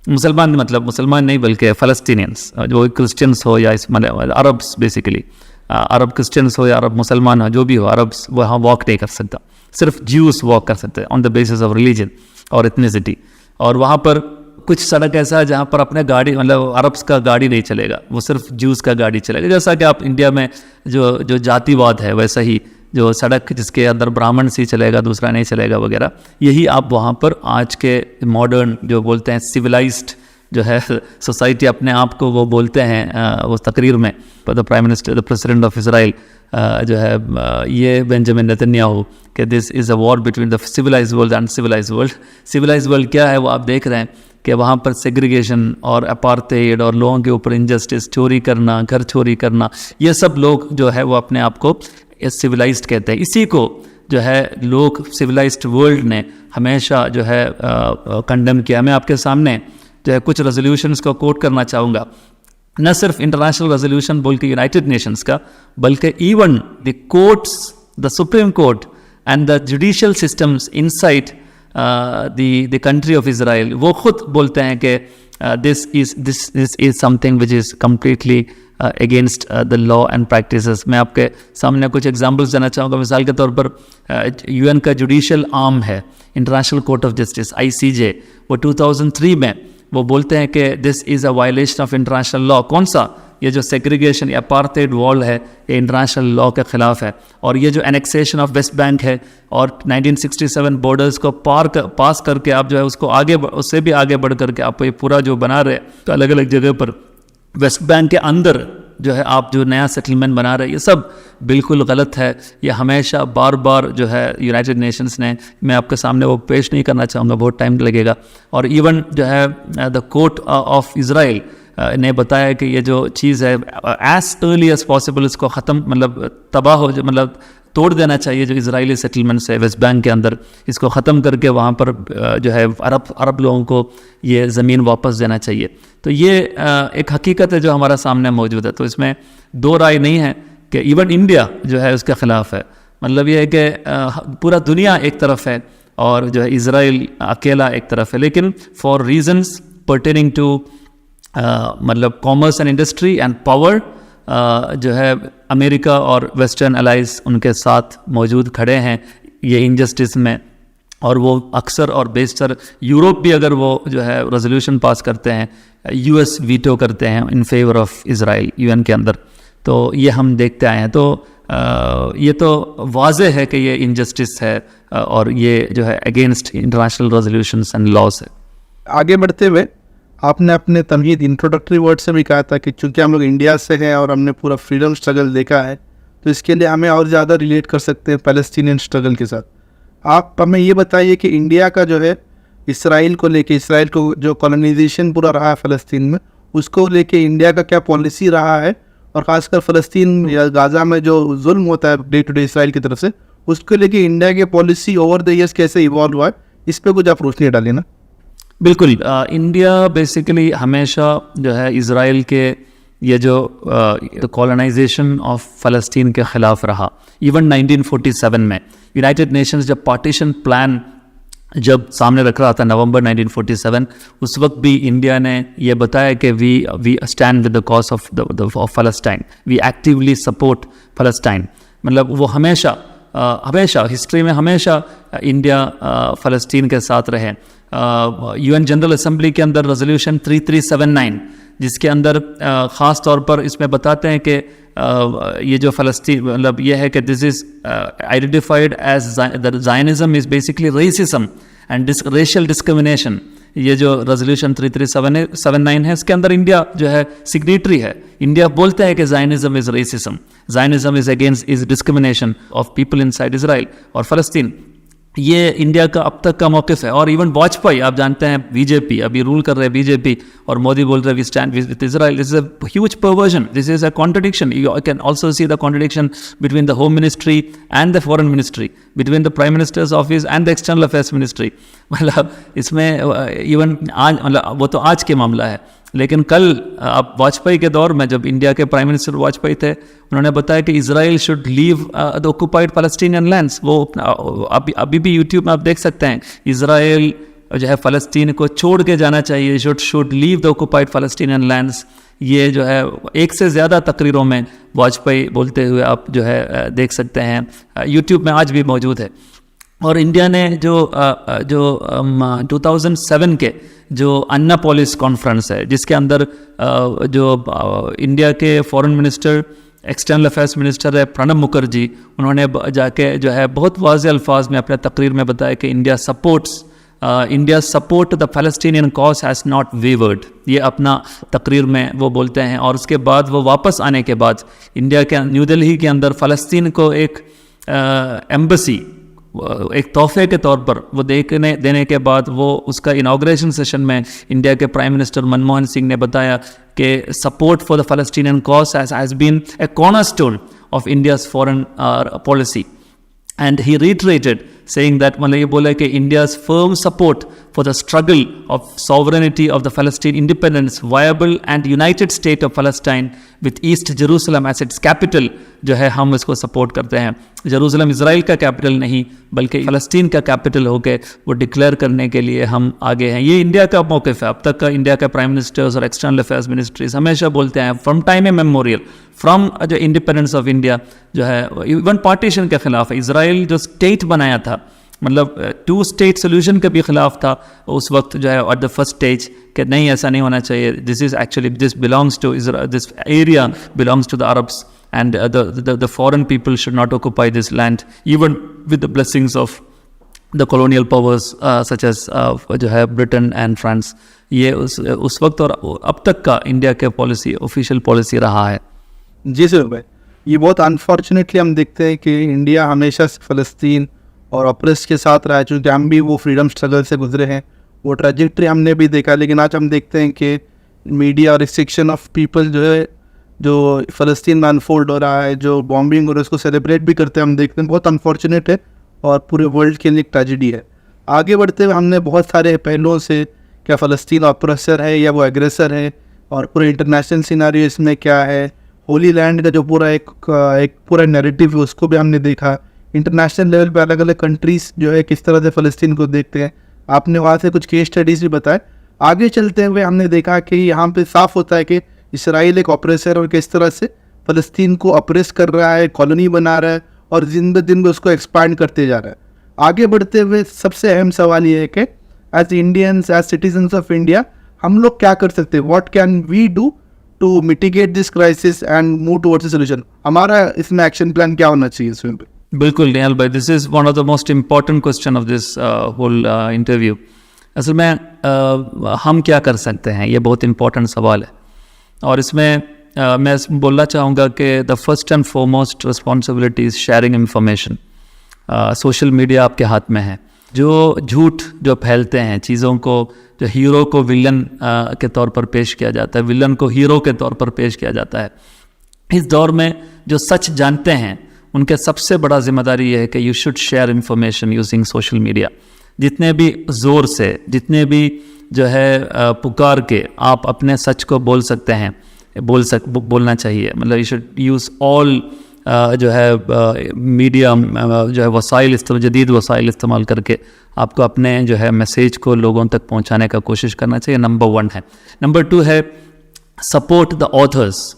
मुसलमान मतलब मुसलमान नहीं बल्कि फ़लस्तीनियंस, जो क्रिश्चियंस हो या इस मतलब अरब्स, बेसिकली अरब क्रिश्चियंस हो या अरब मुसलमान हो, जो भी हो, अरब्स वहाँ वॉक नहीं कर सकता, सिर्फ ज्यूस वॉक कर सकते हैं on the basis of religion और इथनिसिटी। और वहाँ पर कुछ सड़क ऐसा है जहाँ पर अपने गाड़ी, मतलब अरब्स का गाड़ी नहीं चलेगा, वो सिर्फ ज्यूस का गाड़ी चलेगा। जैसा कि आप इंडिया में जो जातिवाद है, वैसा ही जो सड़क जिसके अंदर ब्राह्मण से चलेगा दूसरा नहीं चलेगा वगैरह, यही आप वहाँ पर आज के मॉडर्न जो बोलते हैं सिविलाइज्ड जो है सोसाइटी अपने आप को वो बोलते हैं उस तकरीर में, the prime minister, the president of Israel जो है ये बेंजामिन नेतन्याहू, कि this is a war between the civilised world and civilised world. Civilised world क्या है वो आप देख रहे हैं कि वहाँ पर सेग्रीगेशन और अपार्थाइड और लोगों के ऊपर इनजस्टिस, चोरी करना, घर चोरी करना, ये सब लोग जो है वो अपने आप को सिविलाइज्ड कहते हैं। इसी को जो है लोग सिविलाइज्ड वर्ल्ड ने हमेशा जो है कंडेम किया। मैं आपके सामने जो है कुछ रेजोल्यूशंस को कोट करना चाहूँगा, न सिर्फ इंटरनेशनल रेजोल्यूशन बोल के यूनाइटेड नेशंस का, बल्कि even the courts, the supreme court and the judicial systems inside the country of Israel, वो खुद बोलते हैं कि this is something which is completely against the law and practices. मैं आपके सामने कुछ एग्जांपल्स देना चाहूँगा। मिसाल के तौर पर यूएन का जुडिशियल आर्म है international court of justice, ICJ, वो 2003 में वो बोलते हैं कि this is a violation of international law. कौन सा? ये जो सेग्रीगेशन या अपार्थाइड वॉल है, ये इंटरनेशनल लॉ के ख़िलाफ़ है। और ये जो एनेक्सेशन ऑफ वेस्ट बैंक है और 1967 बॉर्डर्स को पास करके आप जो है उसको आगे, उससे भी आगे बढ़ करके आप ये पूरा जो बना रहे तो अलग अलग जगह पर वेस्ट बैंक के अंदर जो है आप जो नया सेटलमेंट बना रहे हैं, ये सब बिल्कुल गलत है। ये हमेशा बार बार जो है यूनाइटेड नेशंस ने, मैं आपके सामने वो पेश नहीं करना चाहूँगा, बहुत टाइम लगेगा। और इवन जो है द कोर्ट ऑफ इसराइल ने बताया कि ये जो चीज़ है एज अर्ली एज पॉसिबल इसको ख़त्म, मतलब तबाह हो, मतलब तोड़ देना चाहिए जो इजरायली सेटलमेंट्स है वेस्ट बैंक के अंदर, इसको ख़त्म करके वहाँ पर जो है अरब लोगों को ये ज़मीन वापस देना चाहिए। तो ये एक हकीकत है जो हमारा सामने मौजूद है। तो इसमें दो राय नहीं है कि इवन इंडिया जो है उसके ख़िलाफ़ है। मतलब ये है कि पूरा दुनिया एक तरफ है और जो है इजराइल अकेला एक तरफ है, लेकिन फॉर रीजन्स पर्टेनिंग टू मतलब commerce and industry and power जो है अमेरिका और वेस्टर्न अलाइज उनके साथ मौजूद खड़े हैं ये इनजस्टिस में। और वो अक्सर और बेशतर यूरोप भी अगर वो जो है रेजोल्यूशन पास करते हैं, US वीटो करते हैं in favour of Israel UN के अंदर, तो ये हम देखते आए हैं। तो ये तो वाज़ेह है कि ये इनजस्टिस है और ये जो है against international resolutions and laws है। आगे बढ़ते हुए आपने अपने तमहीद इंट्रोडक्टरी वर्ड से भी कहा था कि चूँकि हम लोग इंडिया से हैं और हमने पूरा फ्रीडम स्ट्रगल देखा है, तो इसके लिए हमें और ज़्यादा रिलेट कर सकते हैं पैलेस्टीनियन स्ट्रगल के साथ। आप हमें ये बताइए कि इंडिया का जो है इसराइल को लेके, इसराइल को जो कॉलोनाइजेशन पूरा रहा है फ़लस्तीन में, उसको लेके इंडिया का क्या पॉलिसी रहा है, और ख़ासकर फ़लस्तीन या गाज़ा में जो जुल्म होता है डे टू डे इसराइल की तरफ से, उसको लेके इंडिया की पॉलिसी ओवर द ईयर्स कैसे इवॉल्व हुआ है, इस पर कुछ आप रोशनी डालिए ना। बिल्कुल, इंडिया बेसिकली हमेशा जो है इज़राइल के ये जो कॉलोनाइजेशन ऑफ फ़लस्तीन के ख़िलाफ़ रहा। इवन 1947 में यूनाइटेड नेशंस जब पार्टीशन प्लान जब सामने रख रहा था नवंबर 1947, उस वक्त भी इंडिया ने ये बताया कि we stand with the cause of फ़लस्तीन, वी एक्टिवली सपोर्ट फ़लस्तीन। मतलब वो हमेशा हमेशा हिस्ट्री में हमेशा इंडिया फ़लस्तीन के साथ रहे। UN जनरल असेंबली के अंदर रेजोल्यूशन 3379 जिसके अंदर ख़ास तौर पर इसमें बताते हैं कि ये जो फ़लस्तीन मतलब ये है कि this is identified as Zionism is basically racism and racial discrimination. ये जो रेजोल्यूशन 3379 है इसके अंदर इंडिया जो है सिग्नेटरी है। इंडिया बोलता है कि Zionism is racism, Zionism is against is discrimination of people inside Israel और फ़लस्तीन। ये इंडिया का अब तक का मौक़िफ़ है। और इवन वाजपेयी, आप जानते हैं बीजेपी अभी रूल कर रहे हैं बीजेपी, और मोदी बोल रहे हैं we stand with Israel. This is a huge perversion, this is a contradiction. You can also see the contradiction between the home ministry and the foreign ministry, between the prime minister's office and the external affairs ministry. मतलब इसमें even आज मतलब वो तो आज के मामला है, लेकिन कल अब वाजपेयी के दौर में जब इंडिया के प्राइम मिनिस्टर वाजपेयी थे, उन्होंने बताया कि Israel should leave the occupied Palestinian lands. वो अभी भी यूट्यूब में आप देख सकते हैं, इज़राइल जो है फ़लस्तीन को छोड़ के जाना चाहिए, should leave the occupied Palestinian lands. ये जो है एक से ज़्यादा तकरीरों में वाजपेयी बोलते हुए आप जो है देख सकते हैं, यूट्यूब में आज भी मौजूद है। और इंडिया ने जो 2007 के जो अन्नापोलिस कॉन्फ्रेंस है, जिसके अंदर जो इंडिया के foreign minister external affairs minister है प्रणब मुखर्जी, उन्होंने जाके जो है बहुत वाज़ेह अल्फाज में अपने तकरीर में बताया कि India support the Palestinian cause has not wavered. ये अपना तकरीर में वो बोलते हैं। और उसके बाद वो वापस आने के बाद इंडिया के न्यू दिल्ली के अंदर फ़लस्तीन को एक एम्बेसी एक तोहफे के तौर पर वो देने के बाद वो उसका इनाग्रेशन सेशन में इंडिया के प्राइम मिनिस्टर मनमोहन सिंह ने बताया कि support for the Palestinian cause has been a cornerstone of India's foreign policy. And he reiterated saying that मतलब ये बोला कि India's firm support for the struggle of sovereignty of the Palestine independence, viable and united state of Palestine with East Jerusalem as its capital, जो है हम इसको support करते हैं। जेरूसलम इज़राइल का कैपिटल नहीं बल्कि फ़लस्तीन का कैपिटल होके वो डिक्लेयर करने के लिए हम आगे हैं। ये इंडिया का मौक़िफ़ है। अब तक का इंडिया का प्राइम मिनिस्टर्स और एक्सटर्नल अफेयर्स मिनिस्ट्रीज हमेशा बोलते हैं फ्रॉम टाइम मेमोरियल, फ्रॉम जो इंडिपेंडेंस ऑफ इंडिया जो है इवन पार्टीशन के ख़िलाफ़ है। इज़राइल जो स्टेट बनाया था, मतलब 2 स्टेट सोल्यूशन के भी ख़िलाफ़ था उस वक्त जो है एट द फर्स्ट स्टेज कि नहीं ऐसा नहीं होना चाहिए। This belongs to this area belongs to the Arabs and the foreign people should not occupy this land even with the blessings of the colonial powers such as जो है Britain and France. ये उस वक्त और अब तक का India के पॉलिसी ऑफिशियल पॉलिसी रहा है। जी सर भाई, ये बहुत अनफॉर्चुनेटली हम देखते हैं कि इंडिया हमेशा फ़लस्तीन और ऑपरेस के साथ रहा है, चूँकि हम भी वो फ्रीडम स्ट्रगल से गुजरे हैं, वो ट्रेजेक्ट्री हमने भी देखा। लेकिन आज हम देखते हैं कि मीडिया और रिस्ट्रिक्शन ऑफ पीपल जो फ़लस्तीन में अनफोल्ड हो रहा है, जो बॉम्बिंग हो रहा है, उसको सेलिब्रेट भी करते हैं हम देखते हैं। बहुत अनफॉर्चुनेट है और पूरे वर्ल्ड के लिए एक ट्रेजेडी है। आगे बढ़ते हुए हमने बहुत सारे पहलुओं से, क्या फ़लस्तीन ऑपरेसर है या वो एग्रेसर है, और पूरे इंटरनेशनल सिनारियो इसमें क्या है, होली लैंड का जो पूरा एक पूरा नैरेटिव है उसको भी हमने देखा। इंटरनेशनल लेवल पे अलग अलग कंट्रीज़ जो है किस तरह से फ़लस्तीन को देखते हैं, आपने वहाँ से कुछ केस स्टडीज़ भी बताए। आगे चलते हुए हमने देखा कि यहाँ पे साफ़ होता है कि इसराइल एक ऑपरेसर और किस तरह से फ़लस्तीन को ऑपरेस कर रहा है, कॉलोनी बना रहा है और दिन ब दिन उसको एक्सपांड करते जा रहा है। आगे बढ़ते हुए सबसे अहम सवाल ये है कि as Indians, as citizens of India, हम लोग क्या कर सकते हैं? What can we do to mitigate this crisis and move towards a solution? हमारा इसमें एक्शन प्लान क्या होना चाहिए इसमें? बिल्कुल निहाल भाई, this is one of the most important question of this whole interview. असल में हम क्या कर सकते हैं, ये बहुत इम्पॉर्टेंट सवाल है। और इसमें मैं बोलना चाहूँगा कि the first and foremost responsibility is sharing information. Social media आपके हाथ में है। जो झूठ जो फैलते हैं, चीज़ों को, जो हीरो को विलन के तौर पर पेश किया जाता है, विलन को हीरो के तौर पर पेश किया जाता है। इस दौर में जो सच जानते हैं उनके सबसे बड़ा जिम्मेदारी ये है कि you should share information using social media. जितने भी ज़ोर से, जितने भी जो है पुकार के आप अपने सच को बोल सकते हैं, बोलना चाहिए। मतलब यू शुड यूज़ ऑल जो है मीडिया जो है वसाइल, जदीद वसाइल इस्तेमाल करके आपको अपने जो है मैसेज को लोगों तक पहुंचाने का कोशिश करना चाहिए। नंबर 1 है। नंबर 2 है support the authors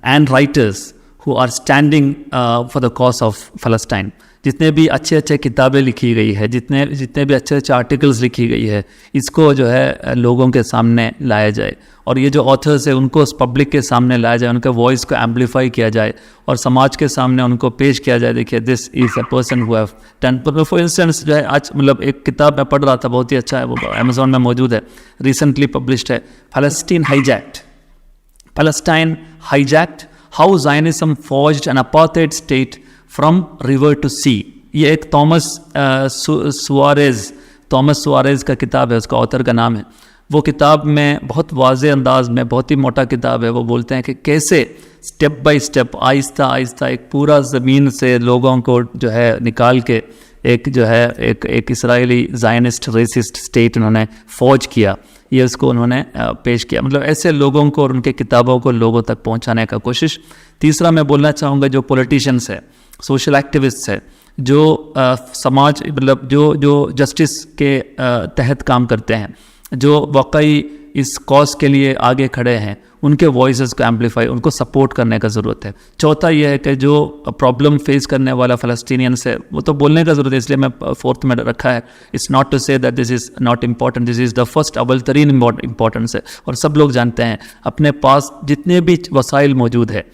and writers who are standing for the cause of फ़लस्तीन। जितने भी अच्छे अच्छे किताबें लिखी गई है, जितने जितने भी अच्छे अच्छे आर्टिकल्स लिखी गई है, इसको जो है लोगों के सामने लाया जाए, और ये जो ऑथर्स है उनको पब्लिक के सामने लाया जाए, उनके वॉइस को एम्पलीफाई किया जाए और समाज के सामने उनको पेश किया जाए। देखिए, this is a person who have done, for instance जो है आज मतलब एक किताब मैं पढ़ रहा था, बहुत ही अच्छा है, वो अमेज़ॉन में मौजूद है, रिसेंटली पब्लिश्ड है, Palestine hijacked, how Zionism forged an apartheid state from river to sea। ये एक थॉमस सुआरेज का किताब है, उसका ऑथर का नाम है। वो किताब में बहुत वाज़े अंदाज में, बहुत ही मोटा किताब है, वो बोलते हैं कि कैसे step by step, Aahista Aahista एक पूरा ज़मीन से लोगों को जो है निकाल के एक जो है एक इसराइली ज़ायनिस्ट रेसिस्ट स्टेट उन्होंने फौज किया, ये उसको उन्होंने पेश किया। मतलब ऐसे लोगों को और उनके किताबों को लोगों तक पहुंचाने का कोशिश। तीसरा मैं बोलना चाहूँगा, जो पॉलिटिशियंस है, सोशल एक्टिविस्ट है, जो समाज मतलब जो जस्टिस के तहत काम करते हैं, जो वाकई इस कॉज के लिए आगे खड़े हैं, उनके वॉइसेस को एम्पलीफाई, उनको सपोर्ट करने का ज़रूरत है। चौथा ये है कि जो प्रॉब्लम फेस करने वाला फ़लस्तीनियंस है, वो तो बोलने का ज़रूरत है, इसलिए मैं फोर्थ में रखा है। It's not to say that this is not important, this is the first अव्वल तरीन इम्पॉर्टेंस है। और सब लोग जानते हैं, अपने पास जितने भी वसाइल मौजूद है,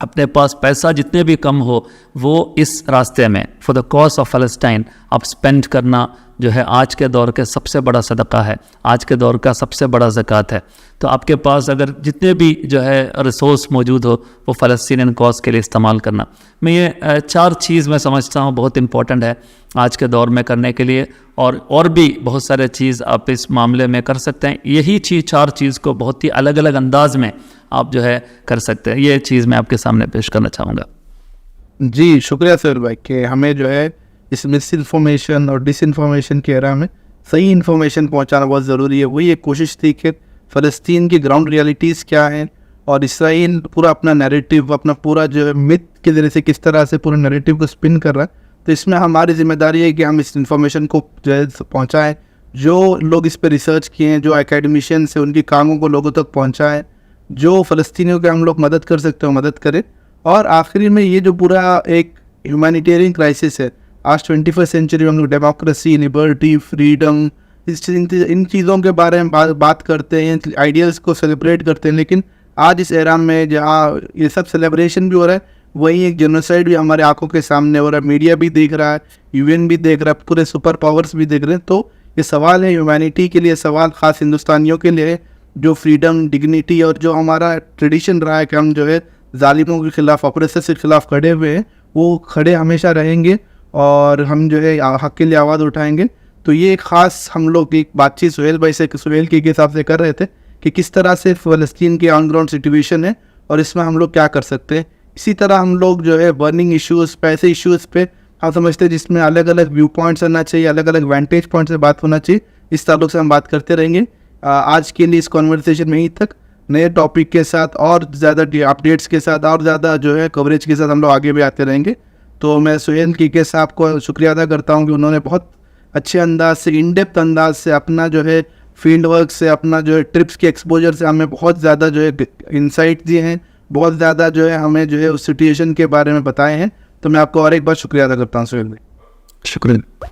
अपने पास पैसा जितने भी कम हो, वो इस रास्ते में फॉर द कॉज ऑफ फ़लस्तीन आप स्पेंड करना जो है आज के दौर के सबसे बड़ा सदका है, आज के दौर का सबसे बड़ा ज़कात है। तो आपके पास अगर जितने भी जो है रिसोर्स मौजूद हो, वो फ़लस्तीनियन कॉज के लिए इस्तेमाल करना। मैं ये 4 चीज़ मैं समझता हूँ बहुत इंपॉर्टेंट है आज के दौर में करने के लिए, और भी बहुत सारे चीज़ आप इस मामले में कर सकते हैं। यही 4 चीज़ को बहुत ही अलग अलग अंदाज में आप जो है कर सकते हैं। ये चीज़ मैं आपके सामने पेश करना चाहूँगा। जी शुक्रिया सर भाई, कि हमें जो है इस मिस इन्फॉर्मेशन और डिसइन्फॉर्मेशन के एरा में सही इन्फॉर्मेशन पहुंचाना बहुत ज़रूरी है। वही एक कोशिश थी कि फ़लस्तीन की ग्राउंड रियलिटीज़ क्या हैं, और इसराइल पूरा अपना नैरेटिव, अपना पूरा जो है मिथ के ज़रिए से किस तरह से पूरे नैरेटिव को स्पिन कर रहा है। तो इसमें हमारी जिम्मेदारी है कि हम इस इन्फॉर्मेशन को जो है पहुँचाएँ, जो लोग इस पर रिसर्च किए हैं, जो एकेडमिशियंस हैं, उनकी कामों को लोगों तक पहुँचाएँ, जो फ़लस्तीनियों की हम लोग मदद कर सकते हो मदद करें। और आखिरी में ये जो पूरा एक ह्यूमैनिटेरियन क्राइसिस है, आज 21st सेंचुरी में हम लोग डेमोक्रेसी, लिबर्टी, फ्रीडम, इन चीज़ों के बारे में बात करते हैं, आइडियल्स को सेलिब्रेट करते हैं, लेकिन आज इस एरा में जहाँ ये सब सेलिब्रेशन भी हो रहा है, वही एक जेनोसाइड भी हमारे आंखों के सामने हो रहा है। मीडिया भी देख रहा है, UN भी देख रहा है, पूरे सुपर पावर्स भी देख रहे हैं। तो ये सवाल है ह्यूमैनिटी के लिए, सवाल ख़ास हिंदुस्तानियों के लिए, जो फ्रीडम, डिग्निटी और जो हमारा ट्रेडिशन रहा है कि हम जो है जालिमों के ख़िलाफ़, ऑपरेसर्स के ख़िलाफ़ खड़े हुए हैं, वो खड़े हमेशा रहेंगे और हम जो है हक़ के लिए आवाज़ उठाएंगे। तो ये ख़ास हम लोग एक बातचीत सुहेल भाई से, सुहेल के हिसाब से कर रहे थे कि किस तरह से फ़लस्तीन की ऑन ग्राउंड सिचुएशन है और इसमें हम लोग क्या कर सकते हैं। इसी तरह हम लोग जो है बर्निंग इश्यूज़, पैसे इश्यूज़ पे हम समझते हैं जिसमें अलग अलग व्यू पॉइंट्स आना चाहिए, अलग अलग वेंटेज पॉइंट से बात होना चाहिए। इस ताल्लुक से हम बात करते रहेंगे। आज के लिए इस कॉन्वर्सेशन में ही तक, नए टॉपिक के साथ और ज़्यादा अपडेट्स के साथ और ज़्यादा जो है कवरेज के साथ हम लोग आगे भी आते रहेंगे। तो मैं सुहेल के साहब को शुक्रिया अदा करता हूँ कि उन्होंने बहुत अच्छे अंदाज से, इन डेप्थ अंदाज से, अपना जो है फील्ड वर्क से, अपना जो है ट्रिप्स के एक्सपोजर से हमें बहुत ज़्यादा जो है इंसाइट दिए हैं, बहुत ज़्यादा जो है हमें जो है उस सिचुएशन के बारे में बताए हैं। तो मैं आपको और एक बार शुक्रिया अदा करता हूँ सुहेल भाई। शुक्रिया।